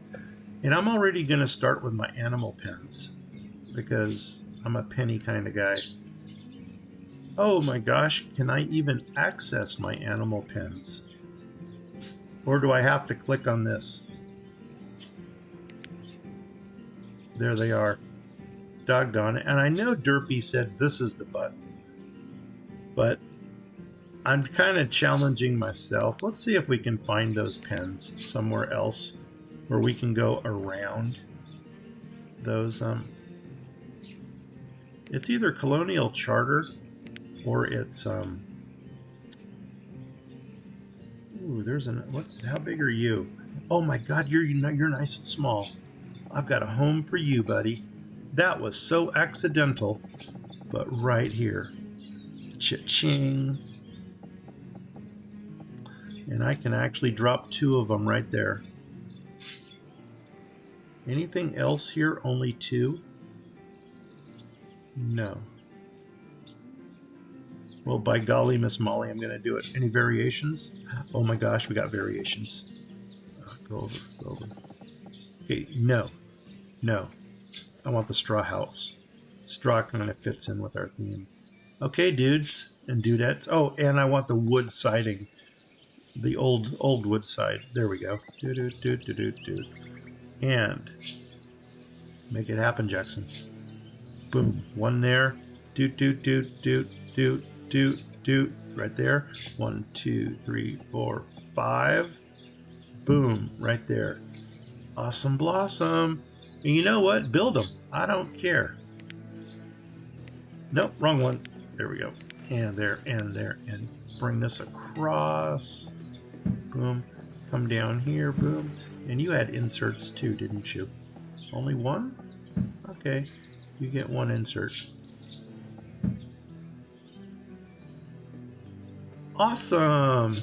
and I'm already going to start with my animal pens, because I'm a penny kind of guy. Oh my gosh, can I even access my animal pens? Or do I have to click on this? There they are. Doggone it. And I know Derpy said this is the button, but I'm kind of challenging myself. Let's see if we can find those pens somewhere else where we can go around those. It's either Colonial Charter or it's ooh, there's an how big are you? Oh my God, you're nice and small. I've got a home for you, buddy. That was so accidental, but right here. Cha-ching. And I can actually drop 2 of them right there. Anything else here? Only 2? No. Well, by golly, Miss Molly, I'm going to do it. Any variations? Oh my gosh, we got variations. Go over, go over. Okay, no. No. I want the straw house. Straw kind of fits in with our theme. Okay, dudes and dudettes. Oh, and I want the wood siding. The old wood side. There we go. Do. And make it happen, Jackson. Boom. 1 there. Do. Right there. 1, 2, 3, 4, 5. Boom. Right there. Awesome blossom. And you know what? Build them. I don't care. Nope, wrong one. There we go. And there, and there. And bring this across. Boom. Come down here. Boom. And you had inserts too, didn't you? Only 1? Okay. You get 1 insert. Awesome!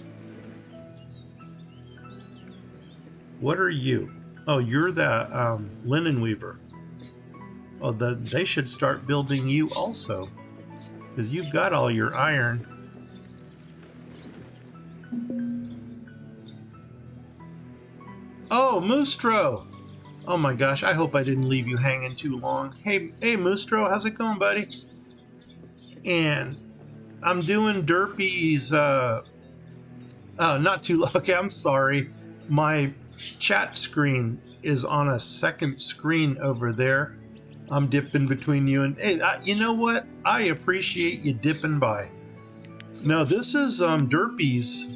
What are you? Oh, you're the linen weaver. Oh, they should start building you also, because you've got all your iron. Oh, Moostro! Oh my gosh, I hope I didn't leave you hanging too long. Hey, Moostro, how's it going, buddy? And I'm doing Derpy's, oh, not too long. Okay, I'm sorry. My chat screen is on a second screen over there. I'm dipping between you and, hey, you know what? I appreciate you dipping by. No, this is Derpy's,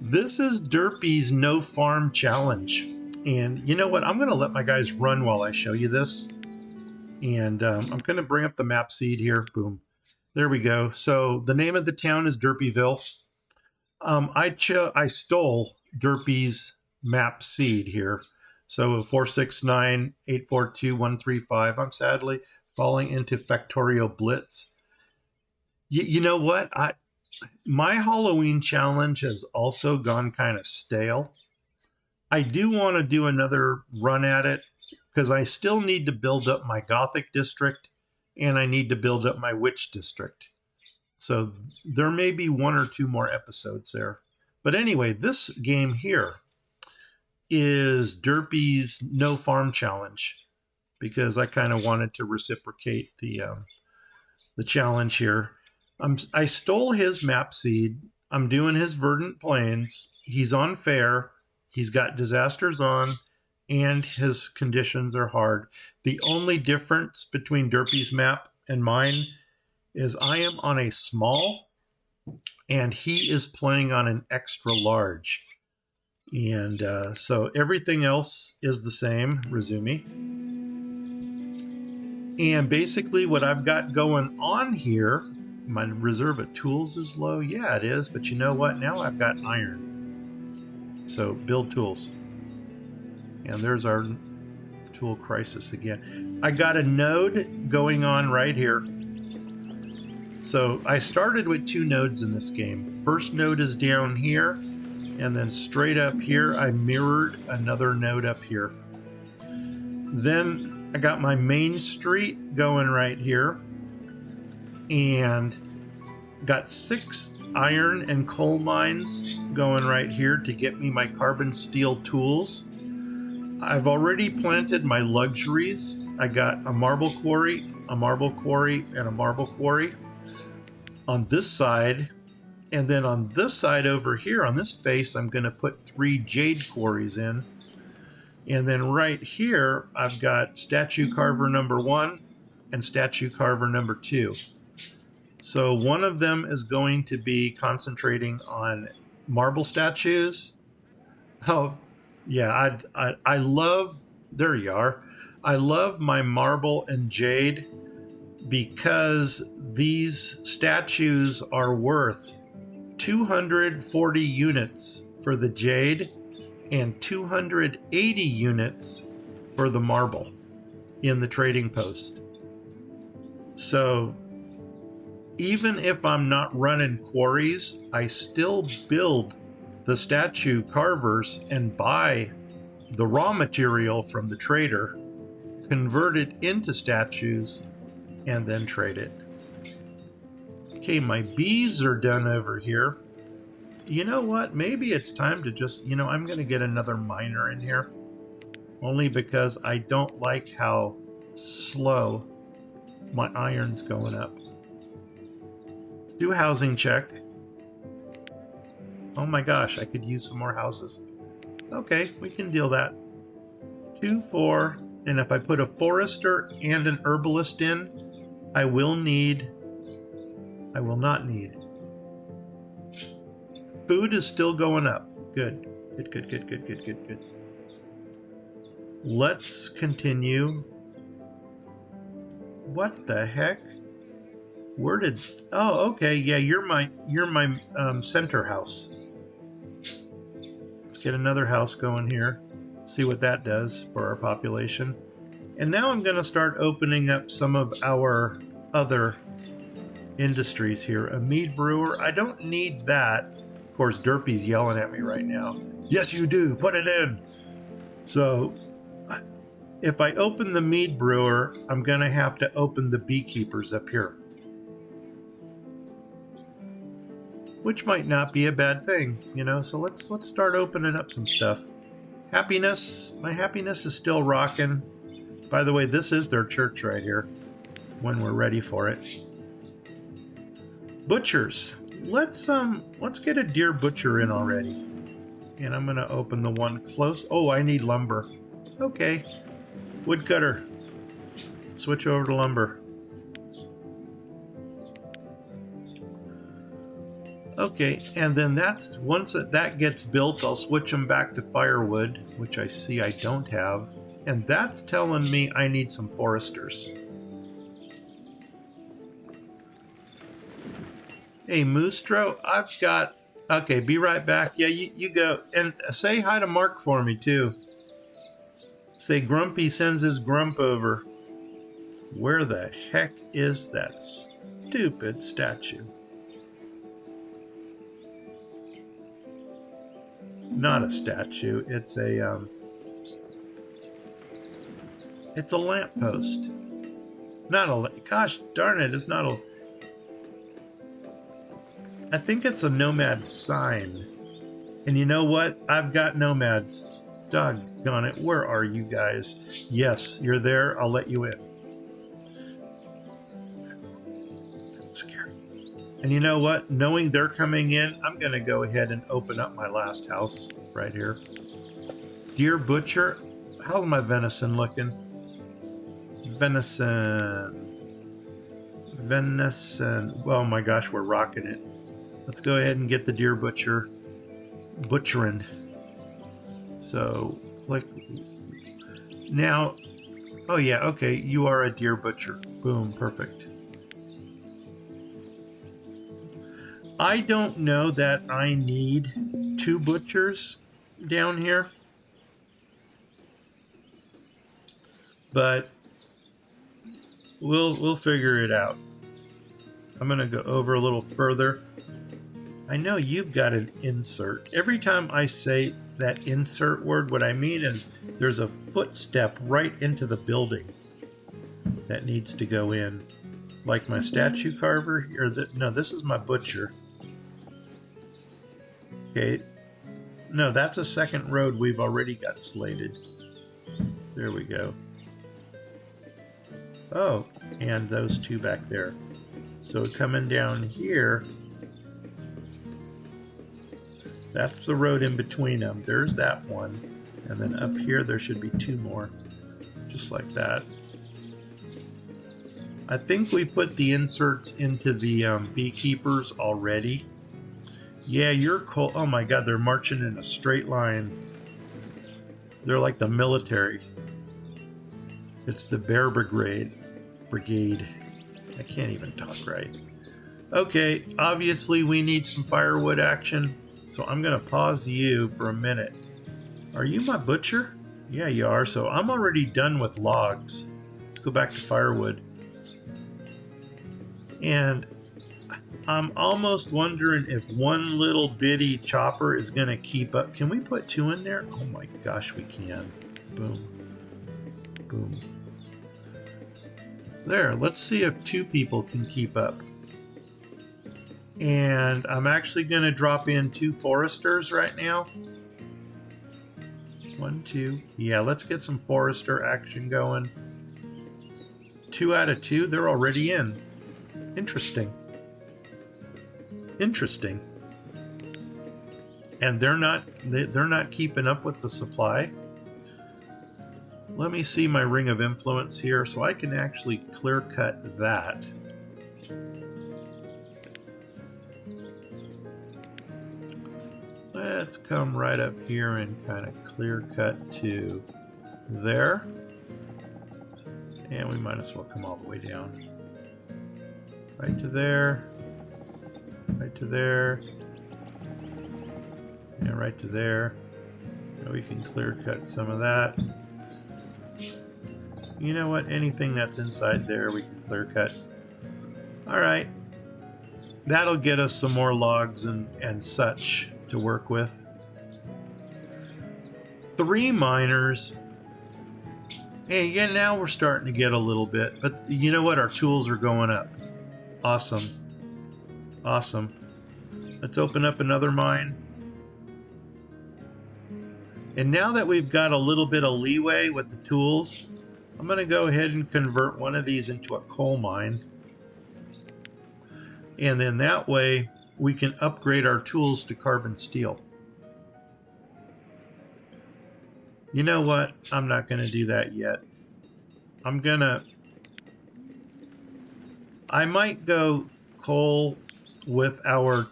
this is Derpy's No Farm Challenge. And you know what? I'm going to let my guys run while I show you this. And I'm going to bring up the map seed here. Boom. There we go. So the name of the town is Derpyville. I stole Derpy's map seed here. So 469842135. I'm sadly falling into Factorio Blitz. You know what? My Halloween challenge has also gone kind of stale. I do want to do another run at it because I still need to build up my Gothic district and I need to build up my Witch district. So there may be 1 or 2 more episodes there. But anyway, this game here is Derpy's No Farm Challenge because I kind of wanted to reciprocate the challenge here. I stole his map seed. I'm doing his Verdant Plains. He's on fair. He's got disasters on, and his conditions are hard. The only difference between Derpy's map and mine is I am on a small, and he is playing on an extra large. And so everything else is the same. Resume. And basically what I've got going on here, my reserve of tools is low. Yeah, it is. But you know what? Now I've got iron. So build tools. And there's our tool crisis again. I got a node going on right here. So I started with 2 nodes in this game. First node is down here. And then straight up here, I mirrored another node up here. Then I got my main street going right here. And got 6 iron and coal mines going right here to get me my carbon steel tools. I've already planted my luxuries. I got a marble quarry, a marble quarry, and a marble quarry on this side. And then on this side over here, on this face, I'm going to put 3 jade quarries in. And then right here, I've got statue carver number 1 and statue carver number 2. So one of them is going to be concentrating on marble statues. Oh, yeah, I love, there you are. I love my marble and jade because these statues are worth 240 units for the jade and 280 units for the marble in the trading post. So even if I'm not running quarries, I still build the statue carvers and buy the raw material from the trader, convert it into statues, and then trade it. Okay, my bees are done over here. You know what? Maybe it's time to just, I'm going to get another miner in here. Only because I don't like how slow my iron's going up. Let's do a housing check. Oh my gosh, I could use some more houses. Okay, we can deal that. 2, 4, and if I put a forester and an herbalist in, I will not need. Food is still going up. Good. Good. Let's continue. What the heck? Where did... Oh, okay. Yeah, you're my center house. Let's get another house going here. See what that does for our population. And now I'm going to start opening up some of our other industries here. A mead brewer. I don't need that. Of course, Derpy's yelling at me right now. Yes, you do. Put it in. So if I open the mead brewer, I'm going to have to open the beekeepers up here. Which might not be a bad thing, So let's start opening up some stuff. Happiness. My happiness is still rocking. By the way, this is their church right here when we're ready for it. Butchers. Let's get a deer butcher in already. And I'm going to open the one close. Oh, I need lumber. Okay. Woodcutter. Switch over to lumber. Okay, and then once that gets built, I'll switch them back to firewood, which I see I don't have. And that's telling me I need some foresters. Hey, Moostro, I've got... Okay, be right back. Yeah, you go. And say hi to Mark for me, too. Say Grumpy sends his grump over. Where the heck is that stupid statue? Not a statue. It's a lamppost. Not a... Gosh darn it, it's not a... I think it's a nomad sign. And you know what? I've got nomads. Doggone it. Where are you guys? Yes, you're there. I'll let you in. That's scary. And you know what? Knowing they're coming in, I'm going to go ahead and open up my last house right here. Deer butcher. How's my venison looking? Venison. Oh my gosh, we're rocking it. Let's go ahead and get the deer butcher butchering. So click now. Oh yeah, okay, you are a deer butcher. Boom, perfect. I don't know that I need 2 butchers down here, but we'll figure it out. I'm gonna go over a little further. I know you've got an insert. Every time I say that insert word, what I mean is there's a footstep right into the building that needs to go in. Like my statue carver, no, this is my butcher. Okay, no, that's a second road we've already got slated. There we go. Oh, and those 2 back there. So coming down here, that's the road in between them. There's that one. And then up here, there should be 2 more. Just like that. I think we put the inserts into the beekeepers already. Yeah, you're cold. Oh my god, they're marching in a straight line. They're like the military. It's the Bear Brigade. I can't even talk right. Okay, obviously we need some firewood action, so I'm going to pause you for a minute. Are you my butcher? Yeah, you are, so I'm already done with logs. Let's go back to firewood. And I'm almost wondering if one little bitty chopper is going to keep up. Can we put 2 in there? Oh my gosh, we can. Boom. Boom. There, let's see if 2 people can keep up. And I'm actually going to drop in 2 foresters right now. 1, 2. Yeah, let's get some forester action going. 2 out of 2, they're already in. Interesting. Interesting. And they're not keeping up with the supply. Let me see my ring of influence here so I can actually clear cut that. Let's come right up here and kind of clear cut to there. And we might as well come all the way down. Right to there. Right to there. And right to there. Now we can clear cut some of that. You know what? Anything that's inside there we can clear cut. Alright. That'll get us some more logs and such to work with. 3 miners. Hey, yeah, now we're starting to get a little bit. But you know what? Our tools are going up. Awesome. Awesome. Let's open up another mine. And now that we've got a little bit of leeway with the tools, I'm going to go ahead and convert one of these into a coal mine. And then that way we can upgrade our tools to carbon steel. You know what? I'm not going to do that yet. I might go coal with the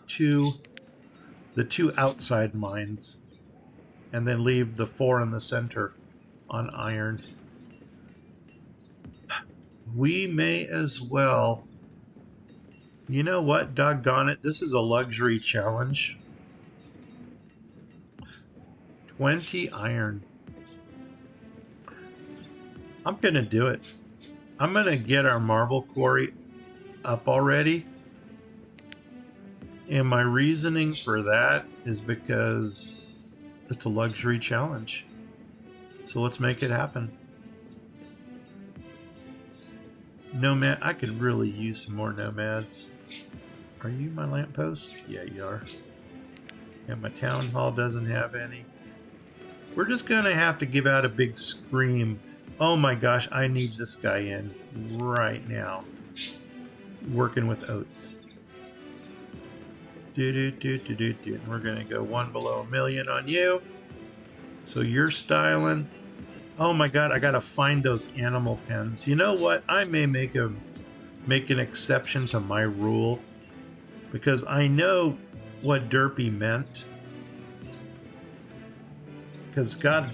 2 outside mines, and then leave the 4 in the center on iron. We may as well. You know what? Doggone it. This is a luxury challenge. 20 iron. I'm going to do it. I'm going to get our marble quarry up already. And my reasoning for that is because it's a luxury challenge. So let's make it happen. Nomad, I could really use some more nomads. Are you my lamppost? Yeah, you are. And my town hall doesn't have any. We're just going to have to give out a big scream. Oh my gosh, I need this guy in right now. Working with oats. We're going to go 1 below a million on you. So you're styling. Oh my god, I got to find those animal pens. You know what? I may make an exception to my rule, because I know what Derpy meant. Because gosh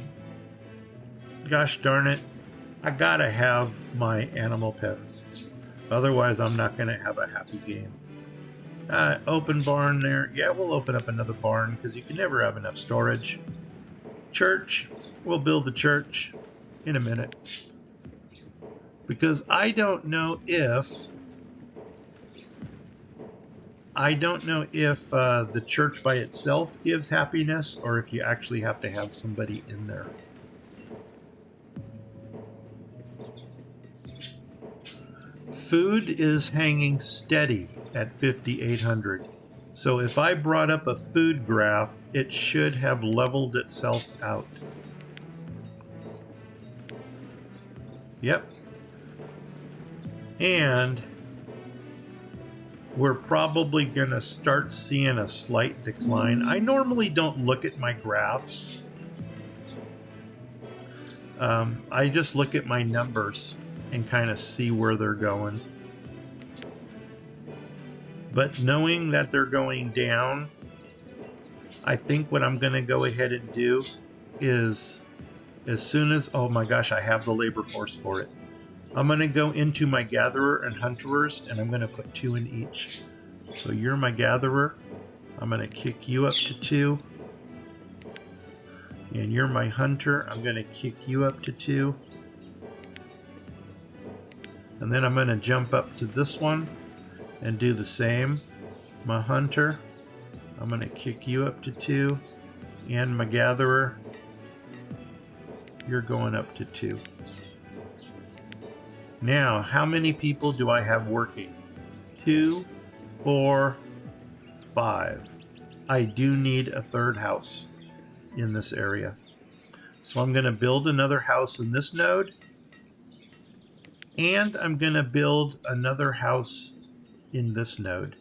darn it, I gotta have my animal pens. Otherwise, I'm not gonna have a happy game. Open barn there. Yeah, we'll open up another barn because you can never have enough storage. Church. We'll build the church in a minute. Because I don't know if the church by itself gives happiness, or if you actually have to have somebody in there. Food is hanging steady at 5,800. So if I brought up a food graph, it should have leveled itself out. Yep. And we're probably going to start seeing a slight decline. I normally don't look at my graphs, I just look at my numbers and kind of see where they're going. But knowing that they're going down, I think what I'm going to go ahead and do is, as soon as, oh my gosh, I have the labor force for it. I'm going to go into my gatherer and hunterers, and I'm going to put 2 in each. So you're my gatherer. I'm going to kick you up to 2. And you're my hunter. I'm going to kick you up to 2. And then I'm going to jump up to this one and do the same. My hunter, I'm going to kick you up to 2. And my gatherer, you're going up to 2. Now, how many people do I have working? 2, 4, 5. I do need a 3rd house in this area. So I'm going to build another house in this node. And I'm going to build another house in this node.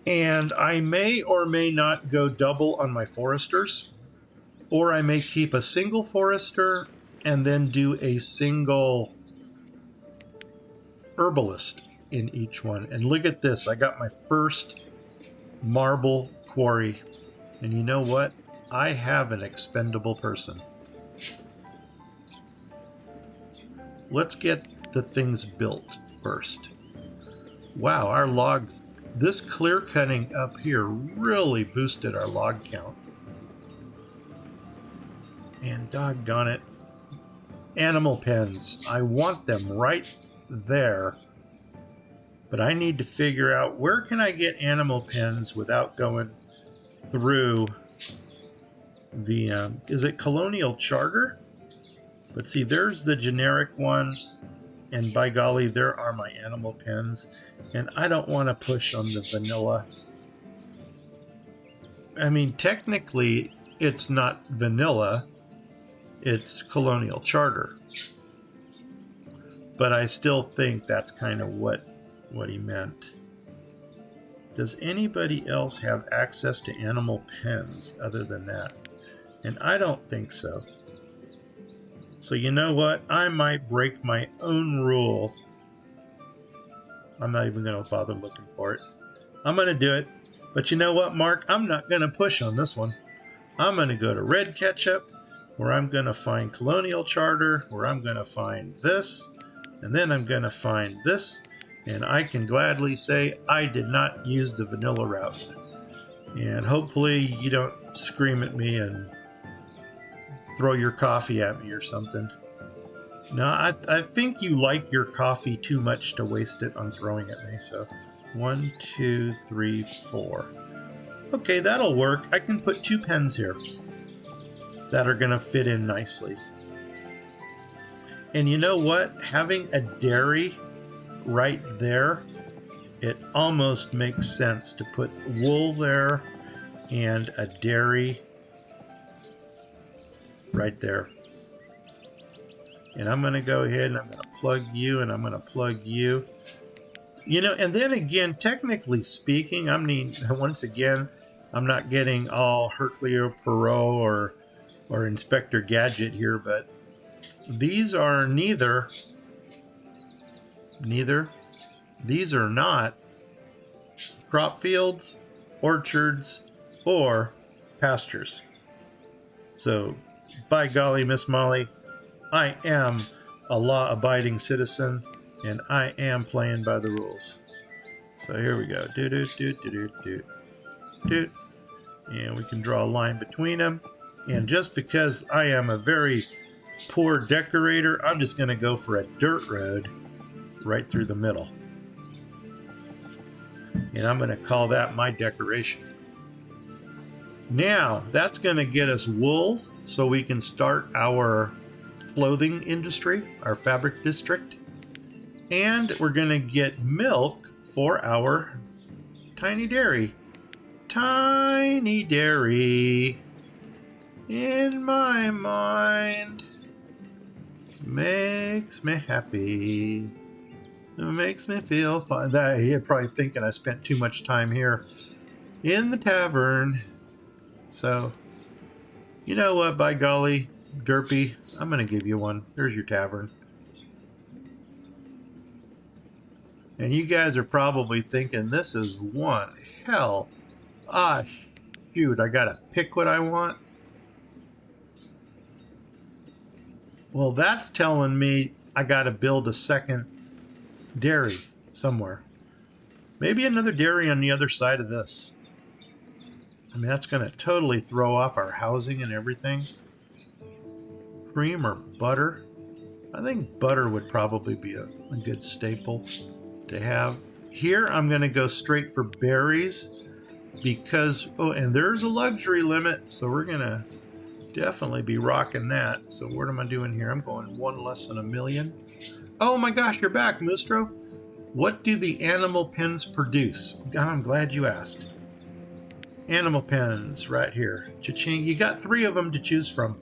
And I may or may not go double on my foresters. Or I may keep a single forester and then do a single herbalist in each one. And look at this. I got my first marble quarry. And you know what? I have an expendable person. Let's get the things built first. Wow, our log, this clear cutting up here really boosted our log count. And doggone it, animal pens. I want them right there. But I need to figure out where can I get animal pens without going through the, is it Colonial Charter? But see, there's the generic one. And by golly, there are my animal pens. And I don't want to push on the vanilla. I mean, technically, it's not vanilla. It's Colonial Charter. But I still think that's kind of what he meant. Does anybody else have access to animal pens other than that? And I don't think so. So you know what? I might break my own rule. I'm not even going to bother looking for it. I'm going to do it. But you know what, Mark? I'm not going to push on this one. I'm going to go to Red Ketchup, where I'm going to find Colonial Charter, where I'm going to find this, and then I'm going to find this, and I can gladly say I did not use the vanilla route. And hopefully you don't scream at me and throw your coffee at me or something. No, I think you like your coffee too much to waste it on throwing at me. So 1, 2, 3, 4. Okay, that'll work. I can put 2 pens here that are going to fit in nicely. And you know what? Having a dairy right there, it almost makes sense to put wool there and a dairy right there. And I'm going to go ahead and I'm going to plug you and I'm going to plug you. You know, and then again, technically speaking, I mean, once again, I'm not getting all Hercule Poirot or Inspector Gadget here, but these are neither, these are not crop fields, orchards, or pastures. So, by golly, Miss Molly, I am a law-abiding citizen, and I am playing by the rules. So here we go. And we can draw a line between them. And just because I am a very poor decorator, I'm just going to go for a dirt road right through the middle. And I'm going to call that my decoration. Now, that's going to get us wool so we can start our clothing industry, our fabric district. And we're going to get milk for our tiny dairy. Tiny dairy in my mind makes me happy. It makes me feel fine. You're probably thinking I spent too much time here in the tavern. So You know what, by golly, Derpy, I'm going to give you one. There's your tavern. And you guys are probably thinking, this is one hell. Ah, shoot, I got to pick what I want. Well, that's telling me I got to build a second dairy somewhere. Maybe another dairy on the other side of this. I mean, that's going to totally throw off our housing and everything. Cream or butter? I think butter would probably be a good staple to have. Here, I'm going to go straight for berries because, oh, and there's a luxury limit, so we're going to definitely be rocking that. So what am I doing here? I'm going one less than a million. Oh my gosh, you're back, Mustro. What do the animal pens produce? God, I'm glad you asked. Animal pens right here. Cha-ching. You got 3 of them to choose from.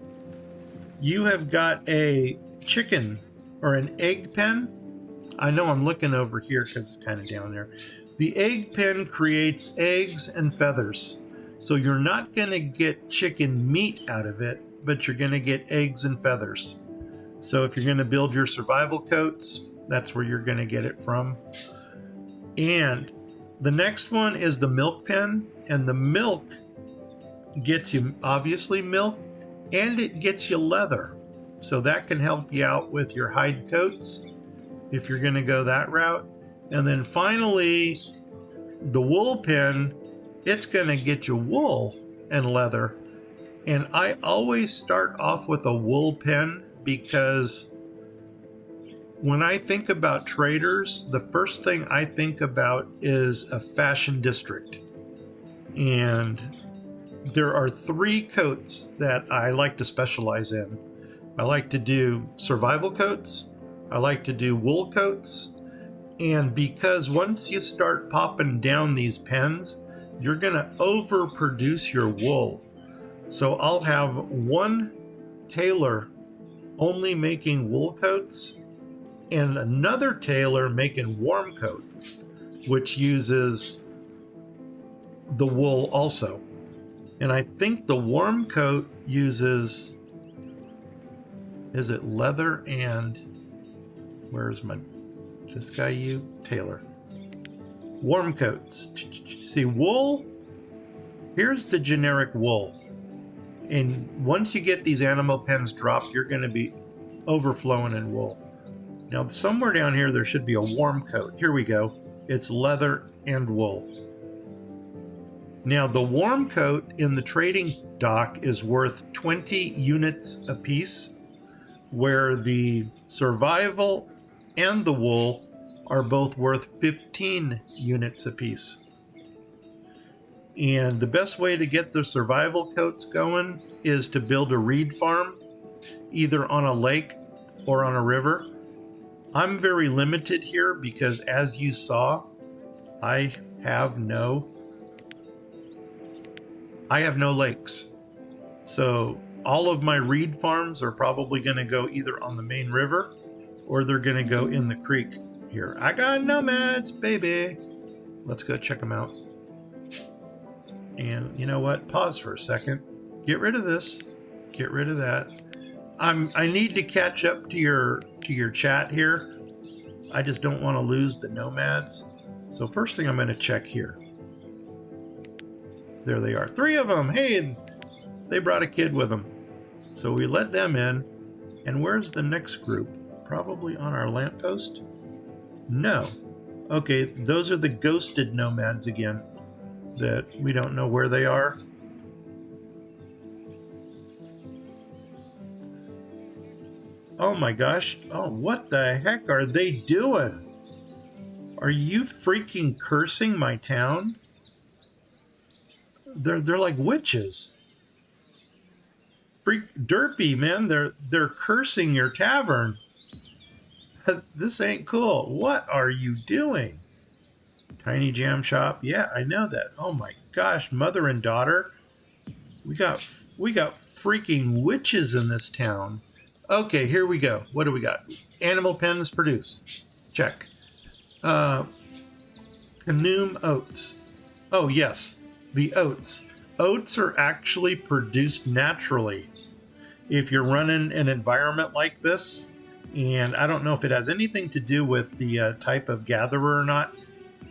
You have got a chicken or an egg pen. I know I'm looking over here because it's kind of down there. The egg pen creates eggs and feathers. So you're not going to get chicken meat out of it, but you're going to get eggs and feathers. So if you're going to build your survival coats, that's where you're going to get it from. And the next one is the milk pen. And the milk gets you, obviously, milk, and it gets you leather. So that can help you out with your hide coats if you're going to go that route. And then finally, the wool pen, it's going to get you wool and leather. And I always start off with a wool pen because when I think about traders, the first thing I think about is a fashion district. And there are 3 coats that I like to specialize in. I like to do survival coats, I like to do wool coats, and because once you start popping down these pens, you're going to overproduce your wool. So I'll have one tailor only making wool coats and another tailor making warm coat, which uses the wool also. And I think the warm coat uses, is it leather and, where's my, this guy you? Tailor. Warm coats. See, wool, here's the generic wool. And once you get these animal pens dropped, you're going to be overflowing in wool. Now, somewhere down here, there should be a warm coat. Here we go. It's leather and wool. Now, the warm coat in the trading dock is worth 20 units apiece, where the survival and the wool are both worth 15 units apiece. And the best way to get the survival coats going is to build a reed farm, either on a lake or on a river. I'm very limited here because, as you saw, I have no lakes. So all of my reed farms are probably going to go either on the main river or they're going to go in the creek here. I got nomads, baby. Let's go check them out. And you know what? Pause for a second. Get rid of this. Get rid of that. I need to catch up to your chat here. I just don't want to lose the nomads. So first thing I'm going to check here. There they are. 3 of them. Hey, they brought a kid with them. So we let them in. And where's the next group? Probably on our lamppost? No. Okay, those are the ghosted nomads again. That we don't know where they are. Oh my gosh. Oh, what the heck are they doing? Are you freaking cursing my town? They're like witches. Freak derpy, man. They're cursing your tavern. This ain't cool. What are you doing? Tiny jam shop. Yeah, I know that. Oh my gosh, mother and daughter. We got freaking witches in this town. Okay, here we go. What do we got? Animal pens produce. Check. Canoom oats. Oh yes, the oats. Oats are actually produced naturally if you're running an environment like this. And I don't know if it has anything to do with the type of gatherer or not,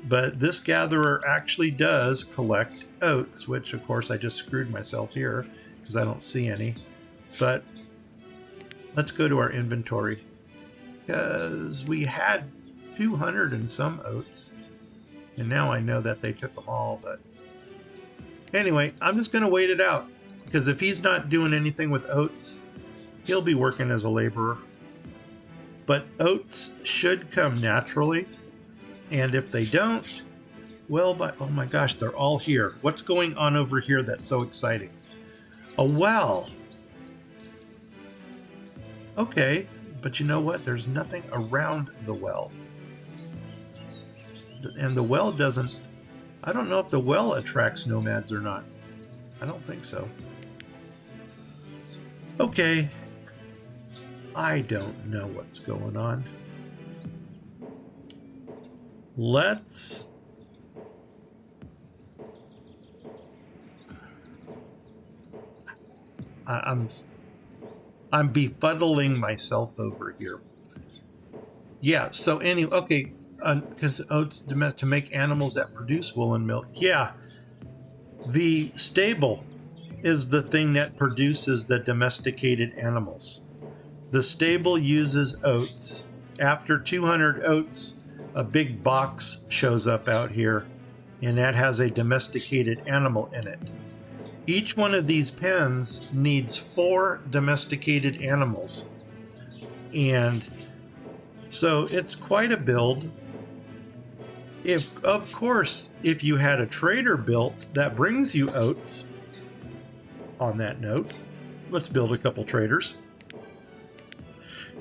but this gatherer actually does collect oats, which of course I just screwed myself here because I don't see any. But let's go to our inventory, because we had 200 and some oats, and now I know that they took them all. But anyway, I'm just going to wait it out, because if he's not doing anything with oats, he'll be working as a laborer. But oats should come naturally, and if they don't, well, oh my gosh, they're all here. What's going on over here that's so exciting? A well. Okay, but you know what? There's nothing around the well. And the well doesn't... I don't know if the well attracts nomads or not. I don't think so. Okay. I don't know what's going on. Let's... I'm befuddling myself over here. Yeah, so anyway, okay, because oats to make animals that produce wool and milk. Yeah, the stable is the thing that produces the domesticated animals. The stable uses oats. After 200 oats, a big box shows up out here, and that has a domesticated animal in it. Each one of these pens needs 4 domesticated animals. And so it's quite a build. Of course, if you had a trader built that brings you oats, on that note, let's build a couple traders.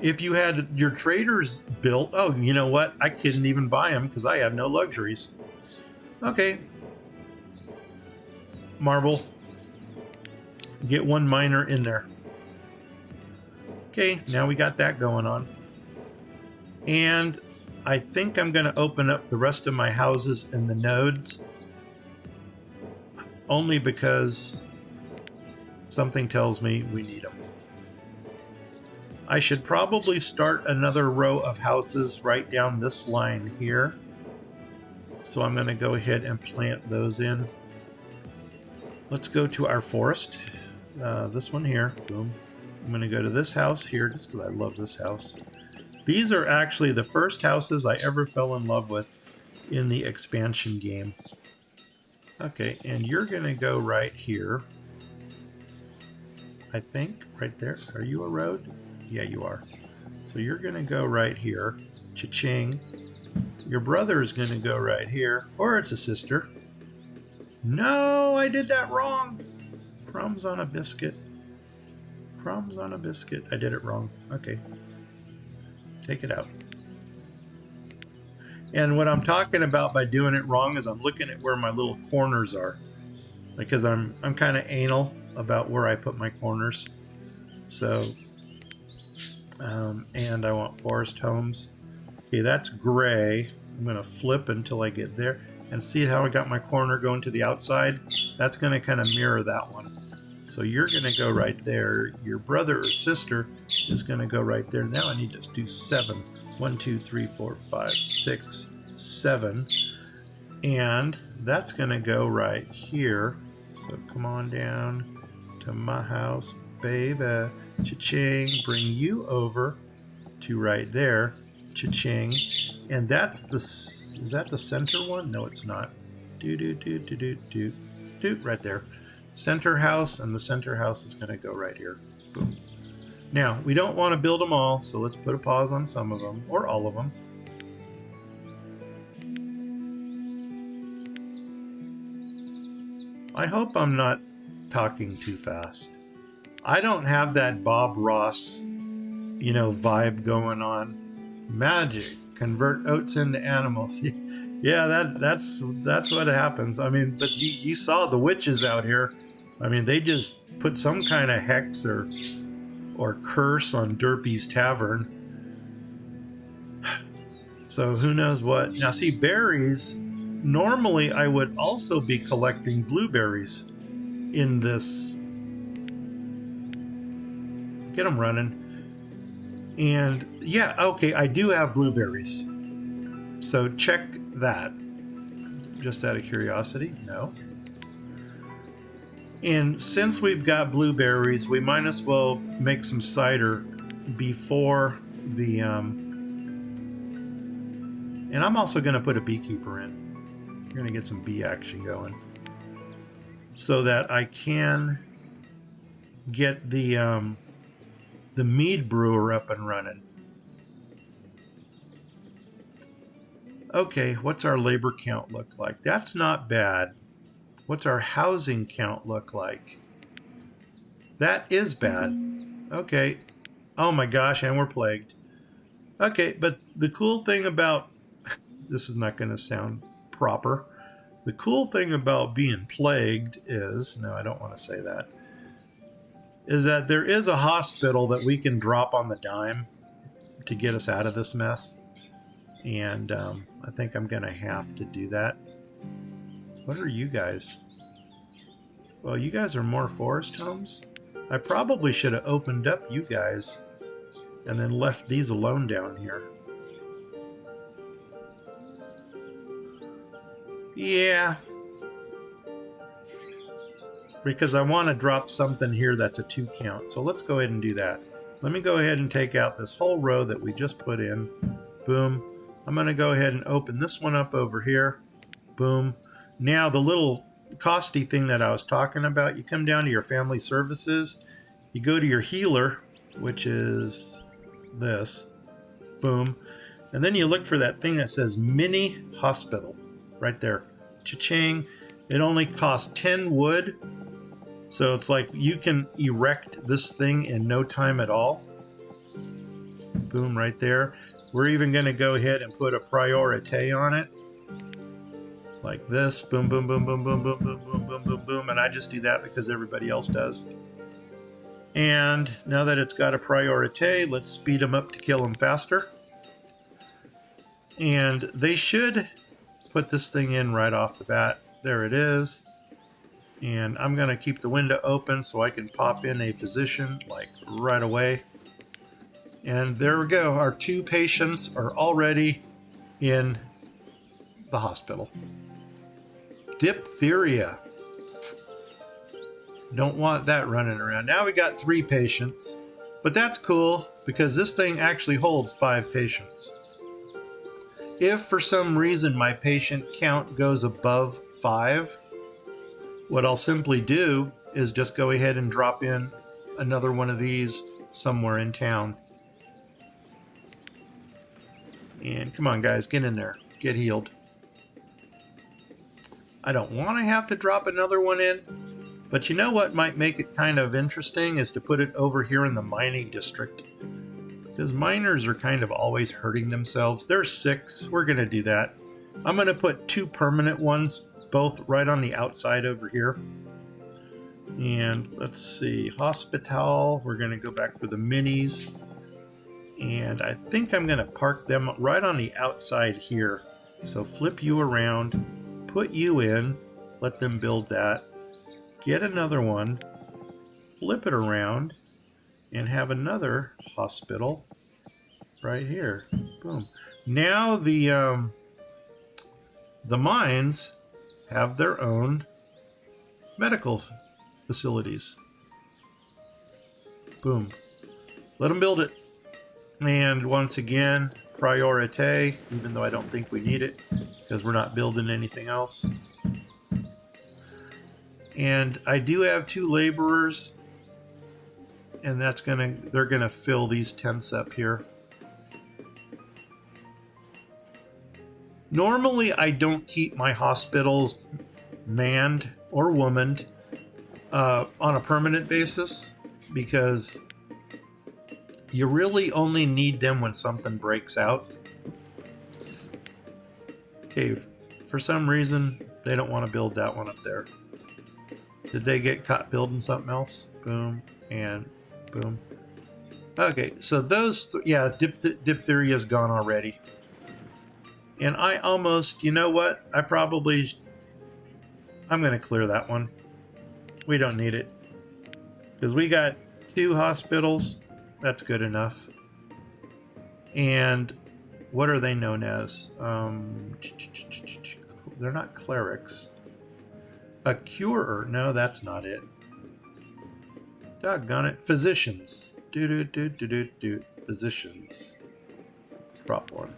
If you had your traders built, oh, you know what? I couldn't even buy them because I have no luxuries. Okay. Marble. Get 1 miner in there. Okay, now we got that going on. And I think I'm going to open up the rest of my houses in the nodes. Only because something tells me we need them. I should probably start another row of houses right down this line here. So I'm going to go ahead and plant those in. Let's go to our forest. This one here. Boom. I'm going to go to this house here just because I love this house. These are actually the first houses I ever fell in love with in the expansion game. Okay, and you're going to go right here. I think, right there. Are you a road? Yeah, you are. So you're going to go right here. Cha-ching. Your brother is going to go right here. Or it's a sister. No, I did that wrong. Crumbs on a biscuit. Crumbs on a biscuit. I did it wrong. Okay. Take it out. And what I'm talking about by doing it wrong is I'm looking at where my little corners are. Because I'm kind of anal about where I put my corners. So, and I want forest homes. Okay, that's gray. I'm going to flip until I get there. And see how I got my corner going to the outside? That's going to kind of mirror that one. So you're going to go right there. Your brother or sister is going to go right there. Now I need to do 7. 1, 2, 3, 4, 5, 6, 7. And that's going to go right here. So come on down to my house, baby. Cha-ching. Bring you over to right there. Cha-ching. And that's the... Is that the center one? No, it's not. Right there. Center house, and the center house is going to go right here. Boom. Now, we don't want to build them all, so let's put a pause on some of them, or all of them. I hope I'm not talking too fast. I don't have that Bob Ross, vibe going on. Magic. Convert oats into animals. Yeah, that's what happens. I mean, but you saw the witches out here. I mean, they just put some kind of hex or curse on Derpy's Tavern. So who knows what. Now see, berries, normally I would also be collecting blueberries. in this. Get them running. And yeah, okay, I do have blueberries. So check that. Just out of curiosity, no. And since we've got blueberries, we might as well make some cider before the... And I'm also going to put a beekeeper in. We're going to get some bee action going. So that I can get the mead brewer up and running. Okay, what's our labor count look like? That's not bad. What's our housing count look like? That is bad. Okay. Oh my gosh, and we're plagued. Okay, but the cool thing about... This is not going to sound proper. The cool thing about being plagued is... No, I don't want to say that. Is that there is a hospital that we can drop on the dime to get us out of this mess. And I think I'm going to have to do that. What are you guys? Well, you guys are more forest homes. I probably should have opened up you guys and then left these alone down here. Yeah. Because I want to drop something here that's a 2 count. So let's go ahead and do that. Let me go ahead and take out this whole row that we just put in. Boom. I'm going to go ahead and open this one up over here. Boom. Now the little costy thing that I was talking about, you come down to your family services, you go to your healer, which is this. Boom. And then you look for that thing that says mini hospital right there. Cha-ching. It only costs 10 wood. So it's like you can erect this thing in no time at all. Boom, right there. We're even going to go ahead and put a priority on it. Like this. Boom, boom, boom, boom, boom, boom, boom, boom, boom, boom, boom. And I just do that because everybody else does. And now that it's got a priority, let's speed them up to kill them faster. And they should put this thing in right off the bat. There it is. And I'm going to keep the window open so I can pop in a physician like right away. And there we go. Our 2 patients are already in the hospital. Diphtheria. Don't want that running around. Now we got 3 patients. But that's cool because this thing actually holds 5 patients. If for some reason my patient count goes above 5, what I'll simply do is just go ahead and drop in another one of these somewhere in town. And come on, guys, get in there. Get healed. I don't want to have to drop another one in, but you know what might make it kind of interesting is to put it over here in the mining district. Because miners are kind of always hurting themselves. There's 6. We're going to do that. I'm going to put 2 permanent ones, both right on the outside over here. And let's see. Hospital. We're going to go back for the minis. And I think I'm going to park them right on the outside here. So flip you around. Put you in. Let them build that. Get another one. Flip it around. And have another hospital right here. Boom. Now the mines have their own medical facilities. Boom. Let them build it. And once again, priority, even though I don't think we need it because we're not building anything else. And I do have 2 laborers. And they're gonna fill these tents up here. Normally, I don't keep my hospitals manned or womaned on a permanent basis because you really only need them when something breaks out. Okay, for some reason, they don't want to build that one up there. Did they get caught building something else? Boom, and boom. Okay, so those, yeah, diphtheria is gone already. And I almost, you know what? I'm going to clear that one. We don't need it. Because we got 2 hospitals. That's good enough. And what are they known as? They're not clerics. A curer. No, that's not it. Doggone it. Physicians. Physicians. Drop 1.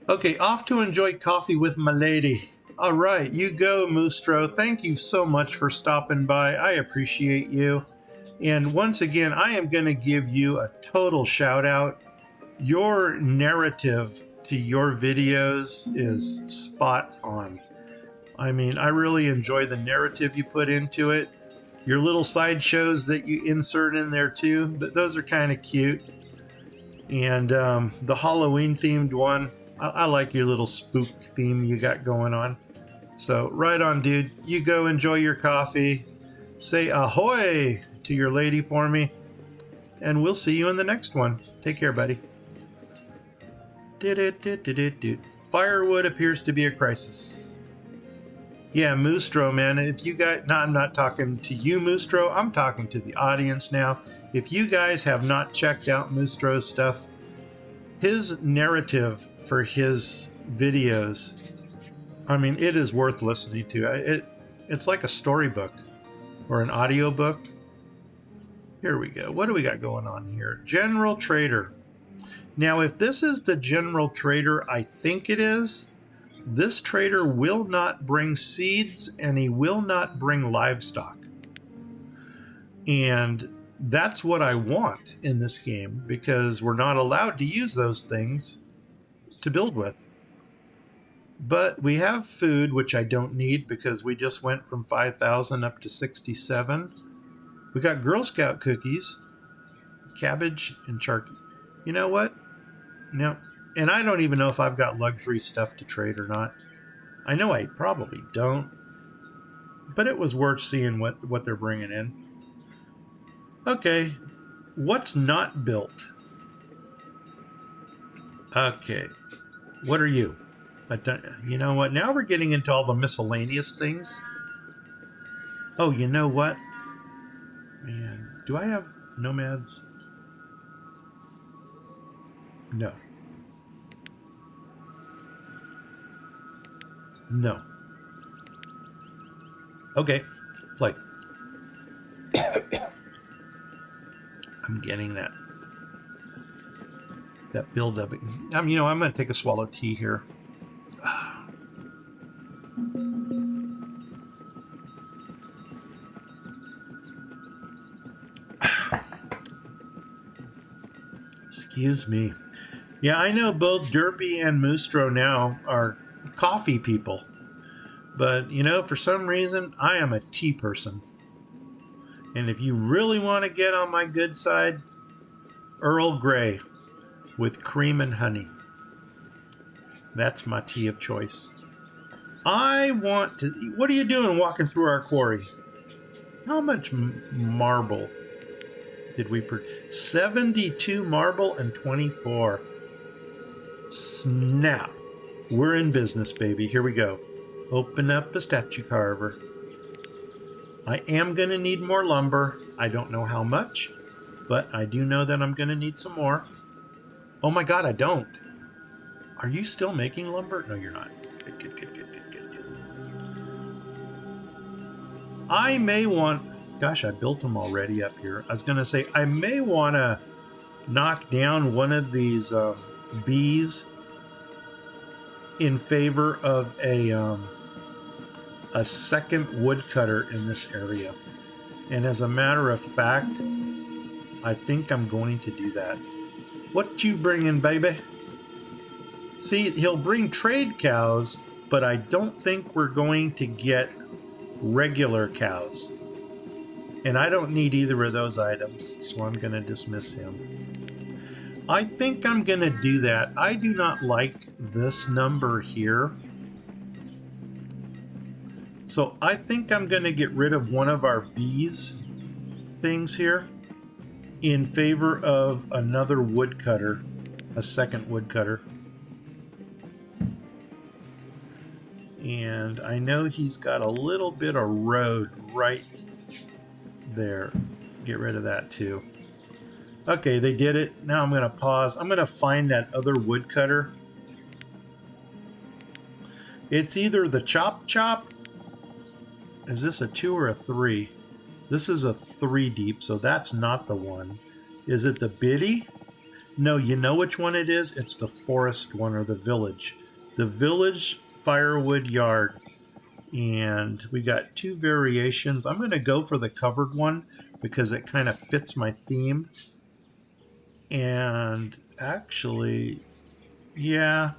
Okay, off to enjoy coffee with my lady. All right, you go, Mustro. Thank you so much for stopping by. I appreciate you. And once again, I am going to give you a total shout out. Your narrative to your videos is spot on. I mean, I really enjoy the narrative you put into it. Your little sideshows that you insert in there too, those are kind of cute. And the Halloween themed one, I like your little spook theme you got going on. So right on, dude. You go enjoy your coffee. Say ahoy to your lady for me. And we'll see you in the next one. Take care, buddy. Firewood appears to be a crisis. Yeah, Mustro, man. If you guys... No, I'm not talking to you, Mustro. I'm talking to the audience now. If you guys have not checked out Mustro's stuff, his narrative for his videos, I mean, it is worth listening to. It's like a storybook or an audiobook. Here we go. What do we got going on here? General Trader. Now, if this is the General Trader I think it is, this trader will not bring seeds and he will not bring livestock. And that's what I want in this game, because we're not allowed to use those things to build with. But we have food, which I don't need because we just went from 5,000 up to 67. We got Girl Scout cookies, cabbage, and charcuterie. You know what? No. And I don't even know if I've got luxury stuff to trade or not. I know I probably don't. But it was worth seeing what they're bringing in. Okay. What's not built? Okay. What are you? You know what? Now we're getting into all the miscellaneous things. Oh, you know what? Man, do I have nomads? No. No. Okay, play. I'm getting that build up. I'm going to take a swallow of tea here. Excuse me. Yeah, I know both Derpy and Mustro now are coffee people. But, for some reason, I am a tea person. And if you really want to get on my good side, Earl Grey with cream and honey. That's my tea of choice. I want to... What are you doing walking through our quarry? How much marble did we produce? 72 marble and 24. Snap. We're in business, baby. Here we go. Open up the statue carver. I am going to need more lumber. I don't know how much, but I do know that I'm going to need some more. Oh my god, I don't. Are you still making lumber? No, you're not. Good. I may want... Gosh, I built them already up here. I was going to say, I may want to knock down one of these bees in favor of a second woodcutter in this area. And as a matter of fact, I think I'm going to do that. What you bringing, baby? See, he'll bring trade cows, but I don't think we're going to get regular cows. And I don't need either of those items, so I'm going to dismiss him. I think I'm going to do that. I do not like this number here. So I think I'm going to get rid of one of our bees things here in favor of another woodcutter, a second woodcutter. And I know he's got a little bit of road right there. Get rid of that too. Okay, they did it. Now I'm going to pause. I'm going to find that other woodcutter. It's either the Chop Chop. Is this a 2 or a 3? This is a 3 deep, so that's not the one. Is it the Biddy? No, you know which one it is? It's the forest one, or the village. The village firewood yard. And we got 2 variations. I'm going to go for the covered one because it kind of fits my theme. And actually, yeah.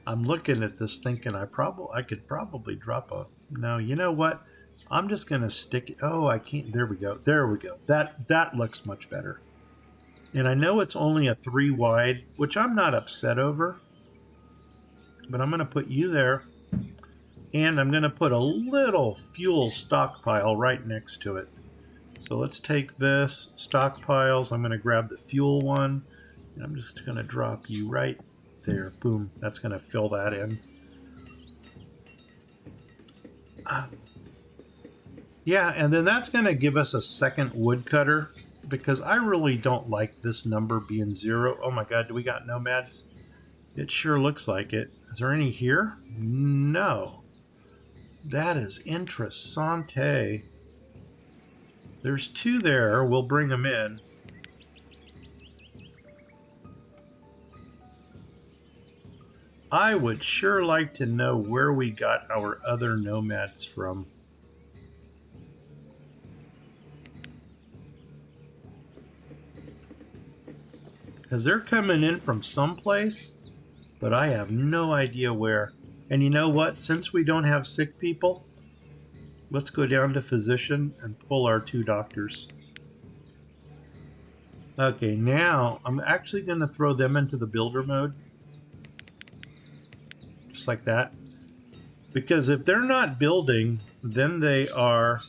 I'm looking at this thinking I could probably drop a... No, you know what? I'm just going to stick it. Oh, I can't. There we go. There we go. That looks much better. And I know it's only a 3 wide, which I'm not upset over. But I'm going to put you there. And I'm going to put a little fuel stockpile right next to it. So let's take this, stockpiles. I'm going to grab the fuel one. And I'm just going to drop you right there. Boom. That's going to fill that in. Yeah, and then that's going to give us a second woodcutter, because I really don't like this number being 0. Oh my god, do we got nomads? It sure looks like it. Is there any here? No. That is interessante. There's 2 there. We'll bring them in. I would sure like to know where we got our other nomads from. Because they're coming in from someplace, but I have no idea where. And you know what? Since we don't have sick people, let's go down to physician and pull our 2 doctors. Okay, now I'm actually going to throw them into the builder mode. Just like that. Because if they're not building, then they are...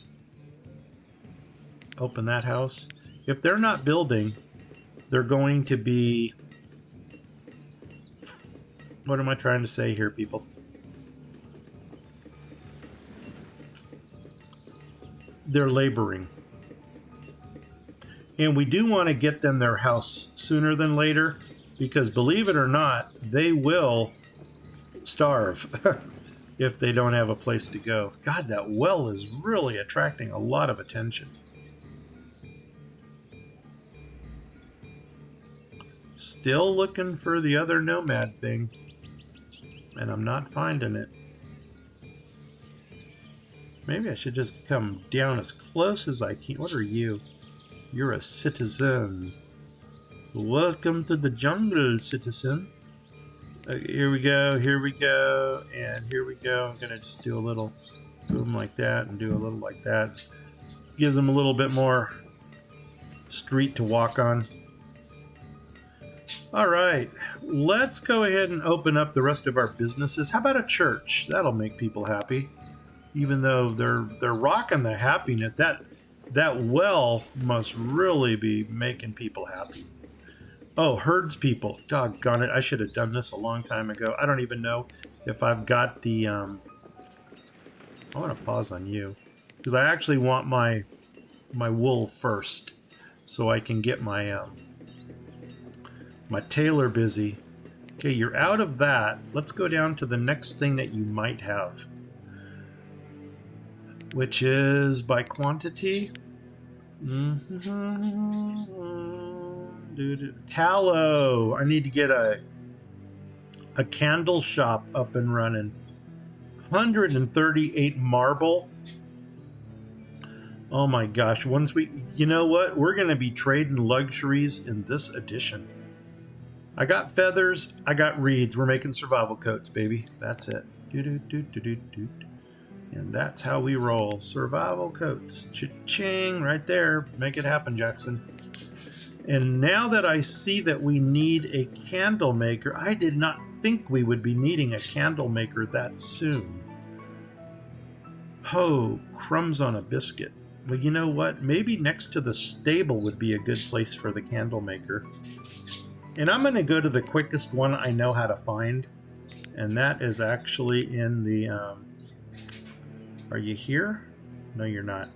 Open that house. If they're not building, they're going to be... What am I trying to say here, people? They're laboring. And we do want to get them their house sooner than later, because believe it or not, they will starve if they don't have a place to go. God, that well is really attracting a lot of attention. Still looking for the other nomad thing, and I'm not finding it. Maybe I should just come down as close as I can. What are you? You're a citizen. Welcome to the jungle, citizen. Here we go, and here we go. I'm going to just do a little boom like that and do a little like that. Gives them a little bit more street to walk on. All right, let's go ahead and open up the rest of our businesses. How about a church? That'll make people happy. Even though they're rocking the happiness, that well must really be making people happy. Oh, herds people. Doggone it. I should have done this a long time ago. I don't even know if I've got the... I want to pause on you, because I actually want my wool first, so I can get my tailor busy. Okay, you're out of that. Let's go down to the next thing that you might have, which is by quantity. Tallow. I need to get a candle shop up and running. 138 marble. Oh my gosh. You know what? We're going to be trading luxuries in this edition. I got feathers. I got reeds. We're making survival coats, baby. That's it. And that's how we roll. Survival coats. Cha-ching, right there. Make it happen, Jackson. And now that I see that we need a candle maker, I did not think we would be needing a candle maker that soon. Oh, crumbs on a biscuit. Well, you know what? Maybe next to the stable would be a good place for the candle maker. And I'm going to go to the quickest one I know how to find. And that is actually in the... are you here? No, you're not.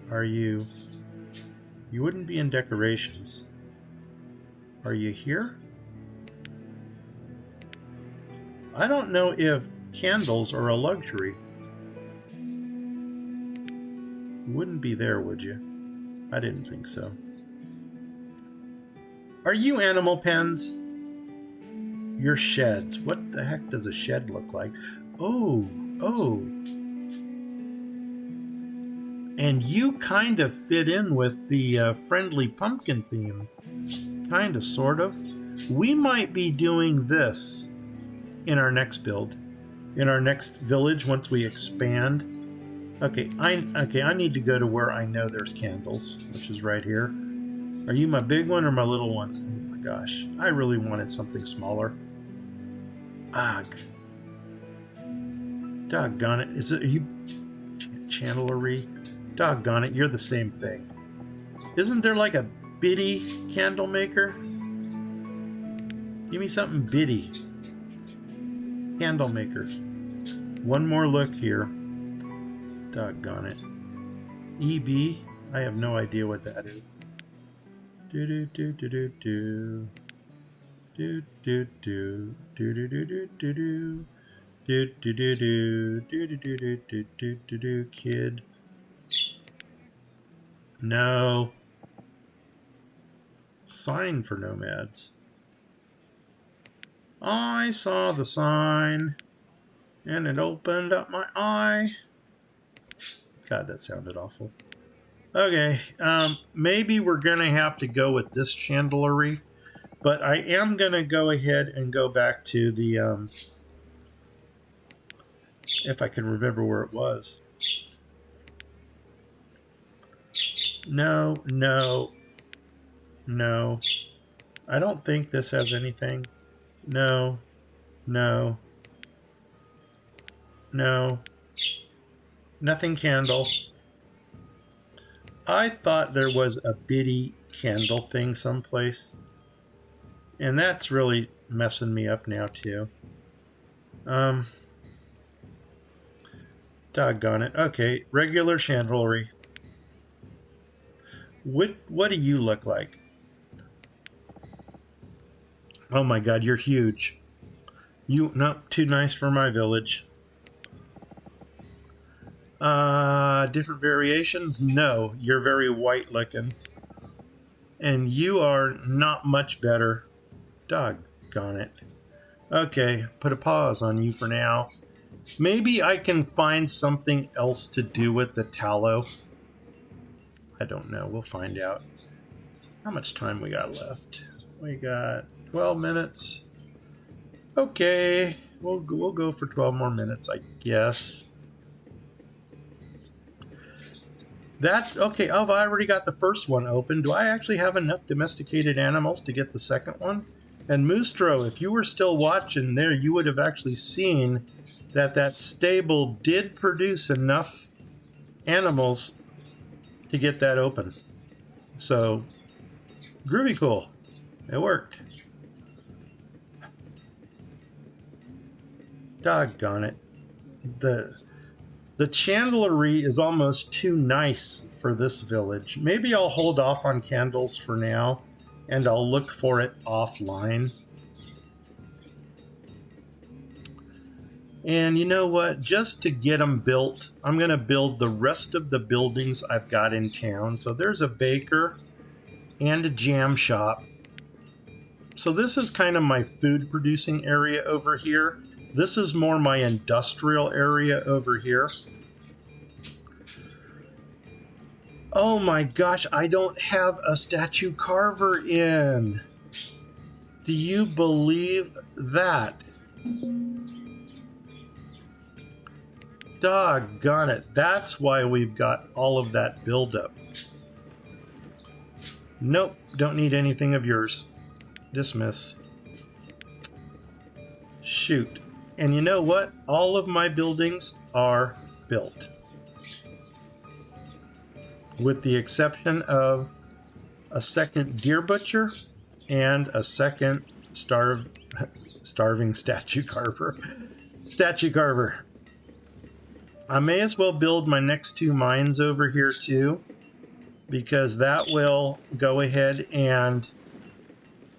Are you... You wouldn't be in decorations. Are you here? I don't know if candles are a luxury. You wouldn't be there, would you? I didn't think so. Are you animal pens? Your sheds. What the heck does a shed look like? Oh. And you kind of fit in with the friendly pumpkin theme. Kind of, sort of. We might be doing this in our next build. In our next village, once we expand. Okay, I need to go to where I know there's candles, which is right here. Are you my big one or my little one? Oh my gosh, I really wanted something smaller. Ugh. Doggone it. Are you chandlery? Doggone it, you're the same thing. Isn't there like a bitty candle maker? Give me something bitty. Candle maker. One more look here. Doggone it. EB? I have no idea what that is. Do do do do do do. Do do do do do do do do do. Do do do do do do do do do do do. Kid. No. Sign for nomads. I saw the sign and it opened up my eye. God, that sounded awful. Okay, maybe we're gonna have to go with this chandlery, but I am gonna go ahead and go back to the if I can remember where it was. No. I don't think this has anything. No. Nothing candle. I thought there was a bitty candle thing someplace. And that's really messing me up now too. Doggone it. Okay, regular chandlery. What do you look like? Oh my god, you're huge. You not too nice for my village. Different variations? No, you're very white looking. And you are not much better. Doggone it. Okay, put a pause on you for now. Maybe I can find something else to do with the tallow. I don't know. We'll find out. How much time we got left? We got 12 minutes. Okay, we'll go for 12 more minutes, I guess. That's okay. Oh, I already got the first one open. Do I actually have enough domesticated animals to get the second one? And Moostro, if you were still watching there, you would have actually seen that stable did produce enough animals to get that open. So, groovy cool. It worked. Doggone it. The chandlery is almost too nice for this village. Maybe I'll hold off on candles for now, and I'll look for it offline. And you know what? Just to get them built, I'm going to build the rest of the buildings I've got in town. So there's a baker and a jam shop. So this is kind of my food producing area over here. This is more my industrial area over here. Oh my gosh, I don't have a statue carver in. Do you believe that? Doggone it. That's why we've got all of that buildup. Nope, don't need anything of yours. Dismiss. Shoot. And you know what? All of my buildings are built. with the exception of a second deer butcher and a second starving statue carver. Statue carver. I may as well build my next 2 mines over here too, because that will go ahead and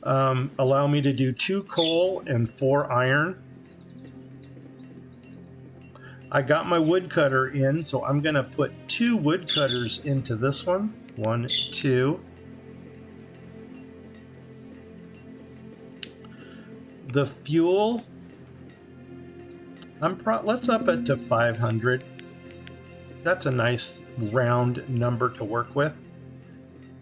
allow me to do 2 coal and 4 iron. I got my woodcutter in, so I'm going to put 2 woodcutters into this one. 1, 2. The fuel, let's up it to 500. That's a nice round number to work with.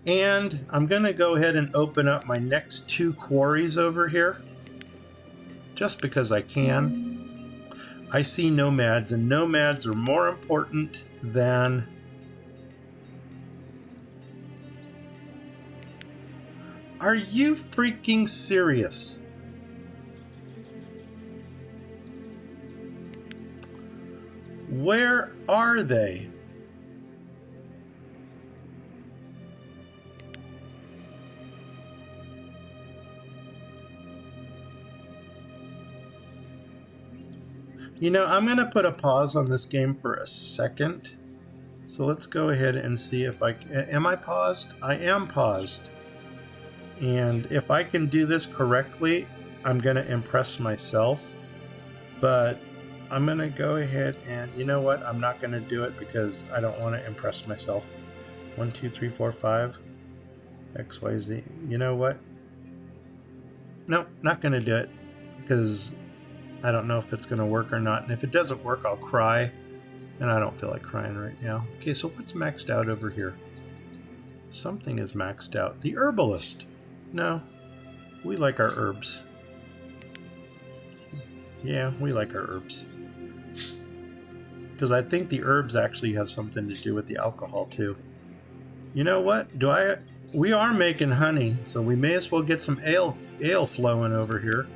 And I'm going to go ahead and open up my next 2 quarries over here, just because I can. I see nomads, and nomads are more important than Are you freaking serious? Where are they? You know, I'm going to put a pause on this game for a second. So let's go ahead and see if am I paused? I am paused. And if I can do this correctly, I'm going to impress myself. But I'm going to go ahead and, you know what? I'm not going to do it because I don't want to impress myself. 1, 2, 3, 4, 5. X, Y, Z. You know what? No, not going to do it because I don't know if it's going to work or not. And if it doesn't work, I'll cry. And I don't feel like crying right now. Okay, so what's maxed out over here? Something is maxed out. The herbalist. No, we like our herbs. Yeah, we like our herbs. Because I think the herbs actually have something to do with the alcohol too. You know what? We are making honey, so we may as well get some ale flowing over here.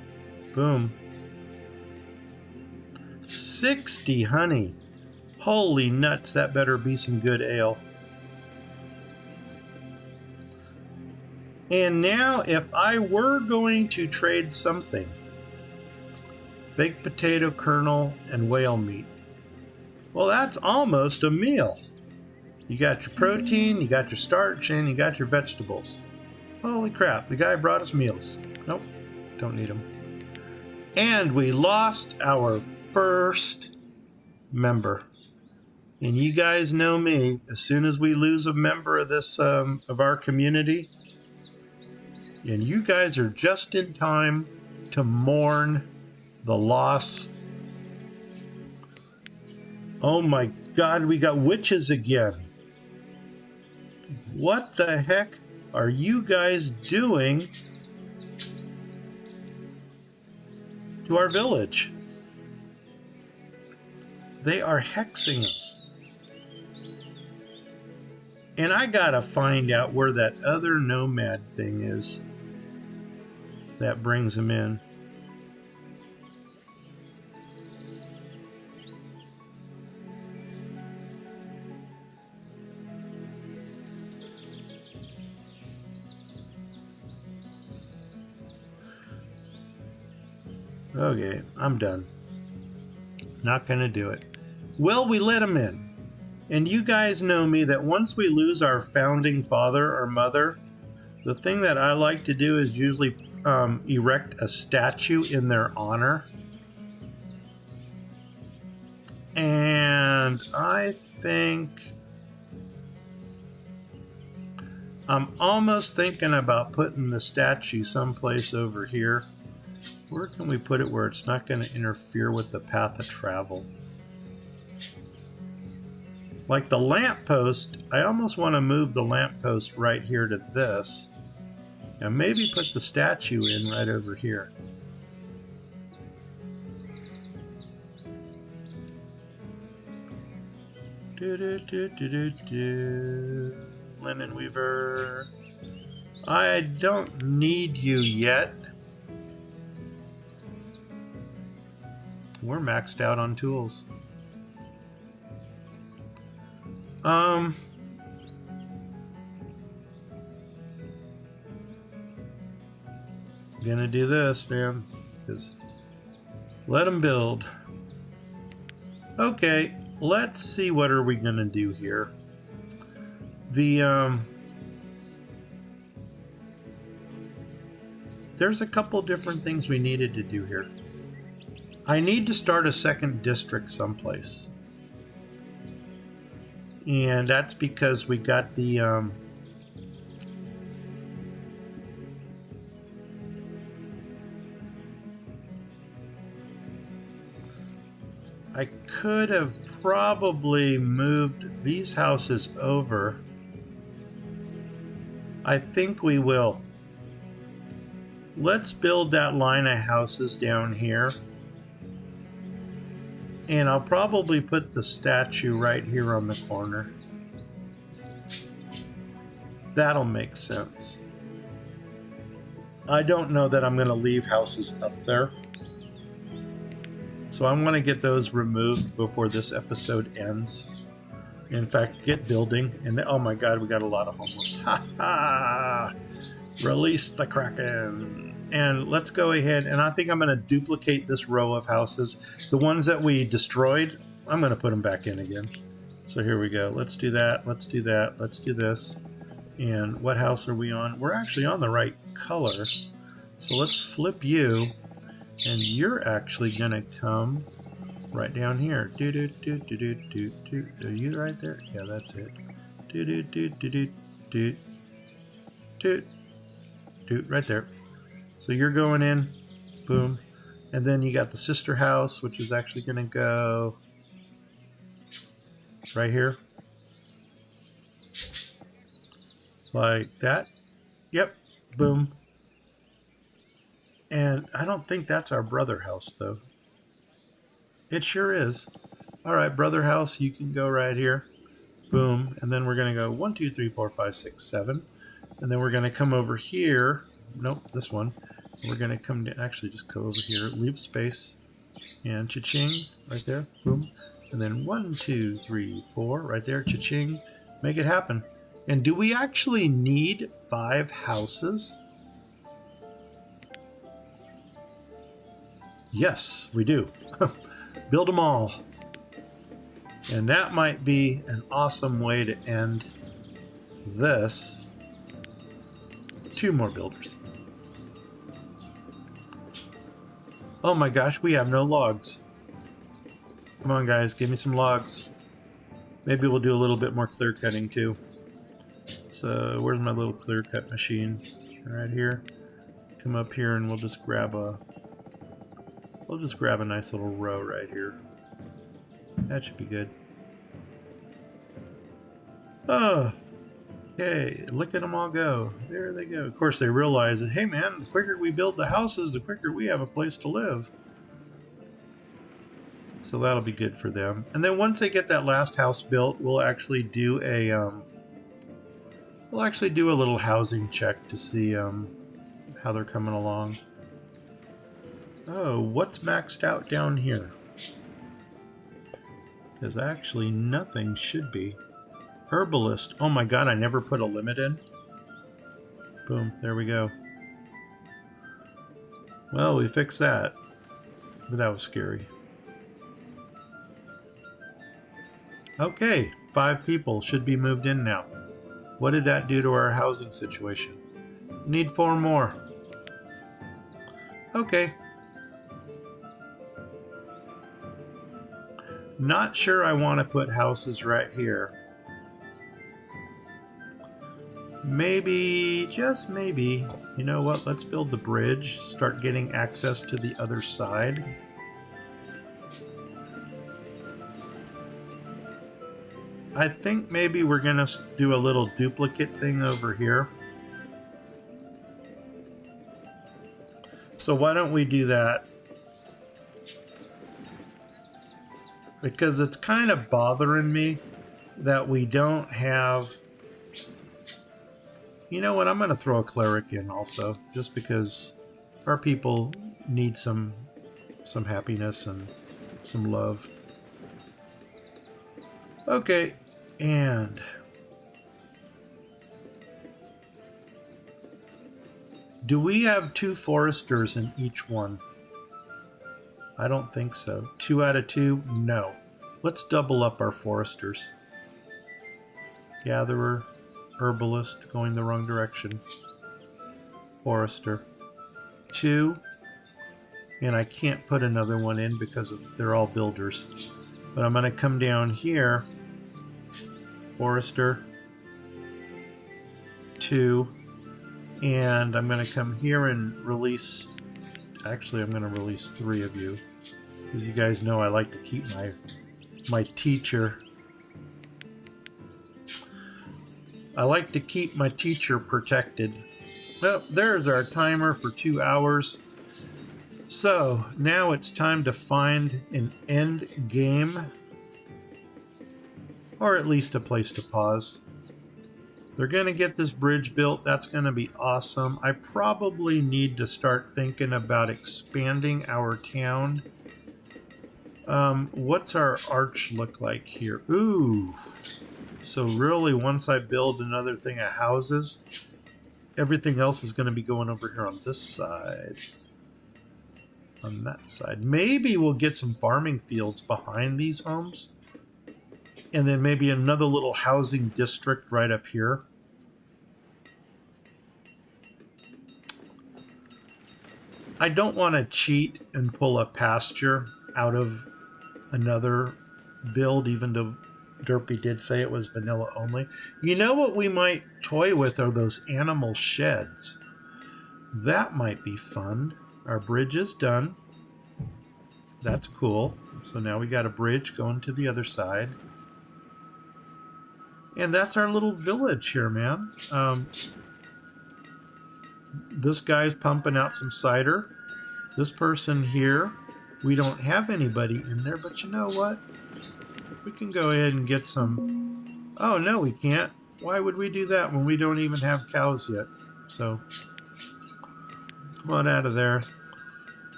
Boom. 60 honey. Holy nuts, that better be some good ale. And now, if I were going to trade something, baked potato kernel and whale meat, well, that's almost a meal. You got your protein, you got your starch, and you got your vegetables. Holy crap, the guy brought us meals. Nope, don't need them. And we lost our first member. And you guys know me, as soon as we lose a member of this, of our community, and you guys are just in time to mourn the loss. Oh my God, we got witches again. What the heck are you guys doing to our village? They are hexing us. And I gotta find out where that other nomad thing is that brings them in. Okay, I'm done. Not gonna do it. Well, we let them in. And you guys know me that once we lose our founding father or mother, the thing that I like to do is usually erect a statue in their honor. And I think I'm almost thinking about putting the statue someplace over here. Where can we put it where it's not going to interfere with the path of travel? Like the lamppost, I almost want to move the lamppost right here to this. And maybe put the statue in right over here. Linen weaver. I don't need you yet. We're maxed out on tools. gonna do this, man. Just let them build. Okay, let's see what are we gonna do here. There's a couple different things we needed to do here. I need to start a second district someplace. And that's because we got the I could have probably moved these houses over. I think we will. Let's build that line of houses down here. And I'll probably put the statue right here on the corner. That'll make sense. I don't know that I'm going to leave houses up there. So I'm going to get those removed before this episode ends. In fact, get building. And oh my god, we got a lot of homeless. Ha ha! Release the Kraken. And let's go ahead, and I think I'm going to duplicate this row of houses. The ones that we destroyed, I'm going to put them back in again. So here we go. Let's do that. Let's do that. Let's do this. And what house are we on? We're actually on the right color. So let's flip you. And you're actually going to come right down here. Do do do do do do do. Are you right there? Yeah, that's it. Do do do do do do do do. Right there. So you're going in, boom, and then you got the sister house, which is actually going to go right here, like that. Yep, boom. And I don't think that's our brother house, though. It sure is. All right, brother house, you can go right here, boom, and then we're going to go 1, 2, 3, 4, 5, 6, 7, and then we're going to come over here. Nope, this one. We're going to come to actually just go over here, leave space, and cha-ching, right there, boom. And then 1, 2, 3, 4, right there, cha-ching, make it happen. And do we actually need 5 houses? Yes, we do. Build them all. And that might be an awesome way to end this. 2 more builders. Oh my gosh, we have no logs. Come on guys, give me some logs. Maybe we'll do a little bit more clear cutting too. So where's my little clear cut machine? Right here. Come up here and we'll just grab a nice little row right here. That should be good. Oh, okay, look at them all go. There they go. Of course, they realize that, hey man, the quicker we build the houses, the quicker we have a place to live. So that'll be good for them. And then once they get that last house built, we'll actually do a little housing check to see how they're coming along. Oh, what's maxed out down here? Because actually nothing should be. Herbalist. Oh my god, I never put a limit in. Boom, there we go. Well, we fixed that. But that was scary. Okay, 5 people should be moved in now. What did that do to our housing situation? Need 4 more. Okay. Not sure I want to put houses right here. Maybe, just maybe, you know what, let's build the bridge, start getting access to the other side. I think maybe we're going to do a little duplicate thing over here. So why don't we do that? Because it's kind of bothering me that we don't have... You know what, I'm going to throw a cleric in also, just because our people need some happiness and some love. Okay, and Do we have 2 foresters in each one? I don't think so. 2 out of 2? No. Let's double up our foresters. Gatherer, herbalist, going the wrong direction. Forester. 2. And I can't put another one in because they're all builders. But I'm going to come down here. Forester. 2. And I'm going to come here and release... Actually, I'm going to release 3 of you. Because you guys know I like to keep my teacher. I like to keep my teacher protected. Well, there's our timer for 2 hours. So, now it's time to find an end game. Or at least a place to pause. They're going to get this bridge built. That's going to be awesome. I probably need to start thinking about expanding our town. What's our arch look like here? Ooh. So really, once I build another thing of houses, everything else is going to be going over here on this side. On that side. Maybe we'll get some farming fields behind these homes. And then maybe another little housing district right up here. I don't want to cheat and pull a pasture out of another build, even though Derpy did say it was vanilla only. You know what we might toy with are those animal sheds. That might be fun. Our bridge is done. That's cool. So now we got a bridge going to the other side. And that's our little village here, man. This guy's pumping out some cider. This person here, we don't have anybody in there, but you know what? We can go ahead and get some... Oh, no, we can't. Why would we do that when we don't even have cows yet? So, come on out of there.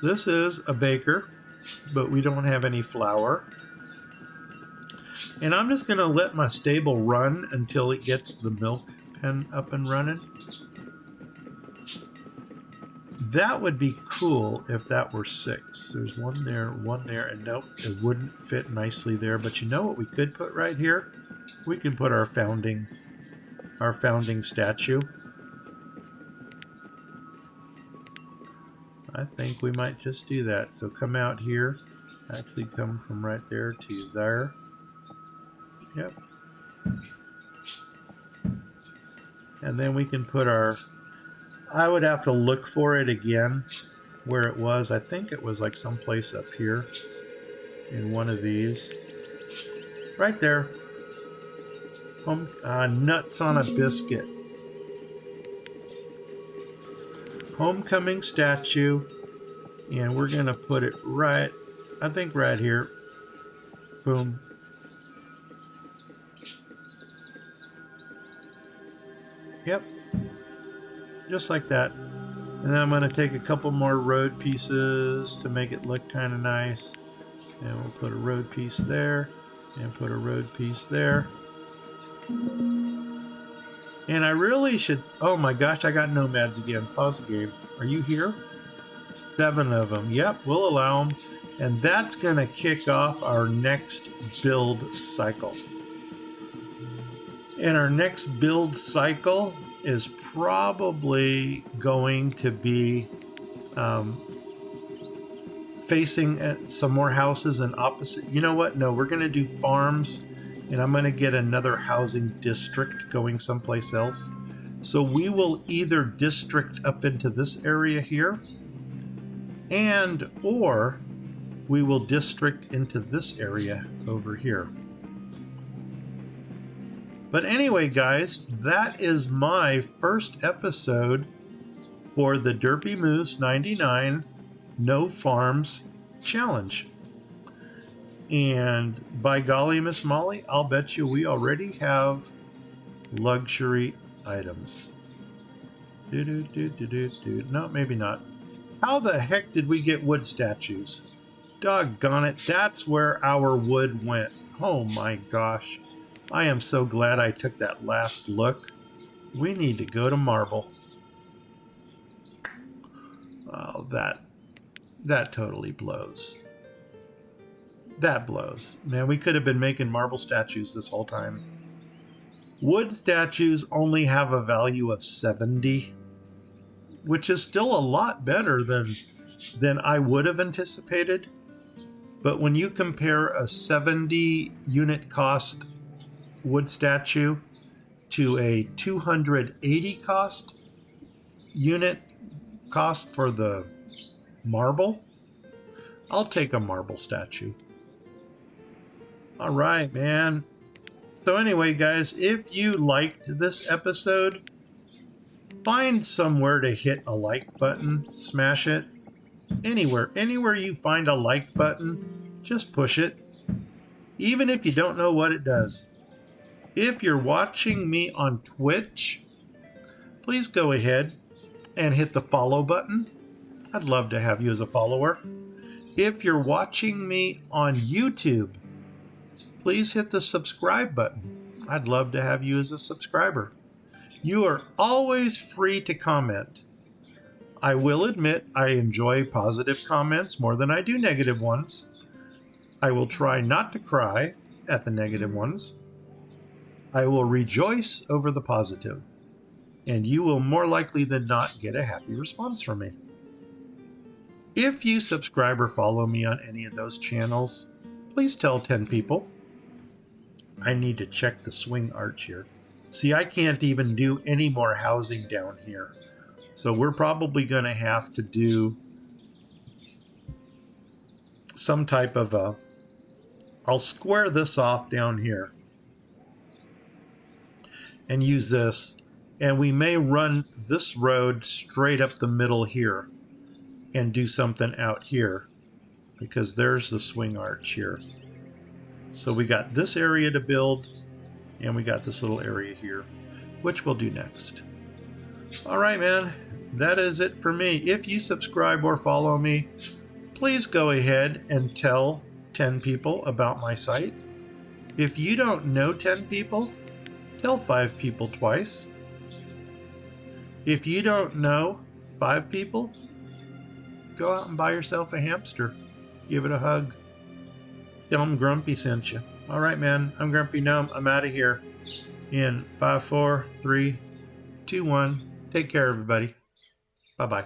This is a baker, but we don't have any flour. And I'm just going to let my stable run until it gets the milk pen up and running. That would be cool if that were 6. There's one there, and nope, it wouldn't fit nicely there. But you know what we could put right here? We can put our founding statue. I think we might just do that. So come out here, actually come from right there to there. Yep. And then we can put our... I would have to look for it again where it was. I think it was like someplace up here in one of these. Right there. Nuts on a biscuit. Homecoming statue. And we're going to put it right, I think right here. Boom. Yep. Just like that. And then I'm going to take a couple more road pieces to make it look kind of nice. And we'll put a road piece there. And put a road piece there. And I really should... Oh my gosh, I got nomads again. Pause the game. Are you here? 7 of them. Yep, we'll allow them. And that's going to kick off our next build cycle. And our next build cycle is probably going to be facing some more houses and opposite. You know what? No, we're going to do farms, and I'm going to get another housing district going someplace else. So we will either district up into this area here, and or we will district into this area over here. But anyway, guys, that is my first episode for the Derpy Moose 99 No Farms Challenge. And by golly, Miss Molly, I'll bet you we already have luxury items. No, maybe not. How the heck did we get wood statues? Doggone it, that's where our wood went. Oh my gosh. I am so glad I took that last look. We need to go to marble. Oh, that totally blows. That blows. Man, we could have been making marble statues this whole time. Wood statues only have a value of 70, which is still a lot better than I would have anticipated. But when you compare a 70 unit cost wood statue to a 280 unit cost for the marble, I'll take a marble statue. All right, man. So anyway, guys, if you liked this episode, find somewhere to hit a like button, smash it. Anywhere you find a like button, just push it. Even if you don't know what it does. If you're watching me on Twitch, please go ahead and hit the follow button. I'd love to have you as a follower. If you're watching me on YouTube, please hit the subscribe button. I'd love to have you as a subscriber. You are always free to comment. I will admit I enjoy positive comments more than I do negative ones. I will try not to cry at the negative ones. I will rejoice over the positive, and you will more likely than not get a happy response from me. If you subscribe or follow me on any of those channels, please tell 10 people. I need to check the swing arch here. See, I can't even do any more housing down here. So we're probably going to have to do some type of a... I'll square this off down here and use this. And we may run this road straight up the middle here and do something out here, because there's the swing arch here. So we got this area to build, and we got this little area here, which we'll do next. All right, man, that is it for me. If you subscribe or follow me, please go ahead and tell 10 people about my site. If you don't know 10 people, tell 5 people twice. If you don't know 5 people, go out and buy yourself a hamster. Give it a hug. Tell them Grumpy sent you. All right, man. I'm Grumpy Gnome. I'm out of here in 5, 4, 3, 2, 1. Take care, everybody. Bye-bye.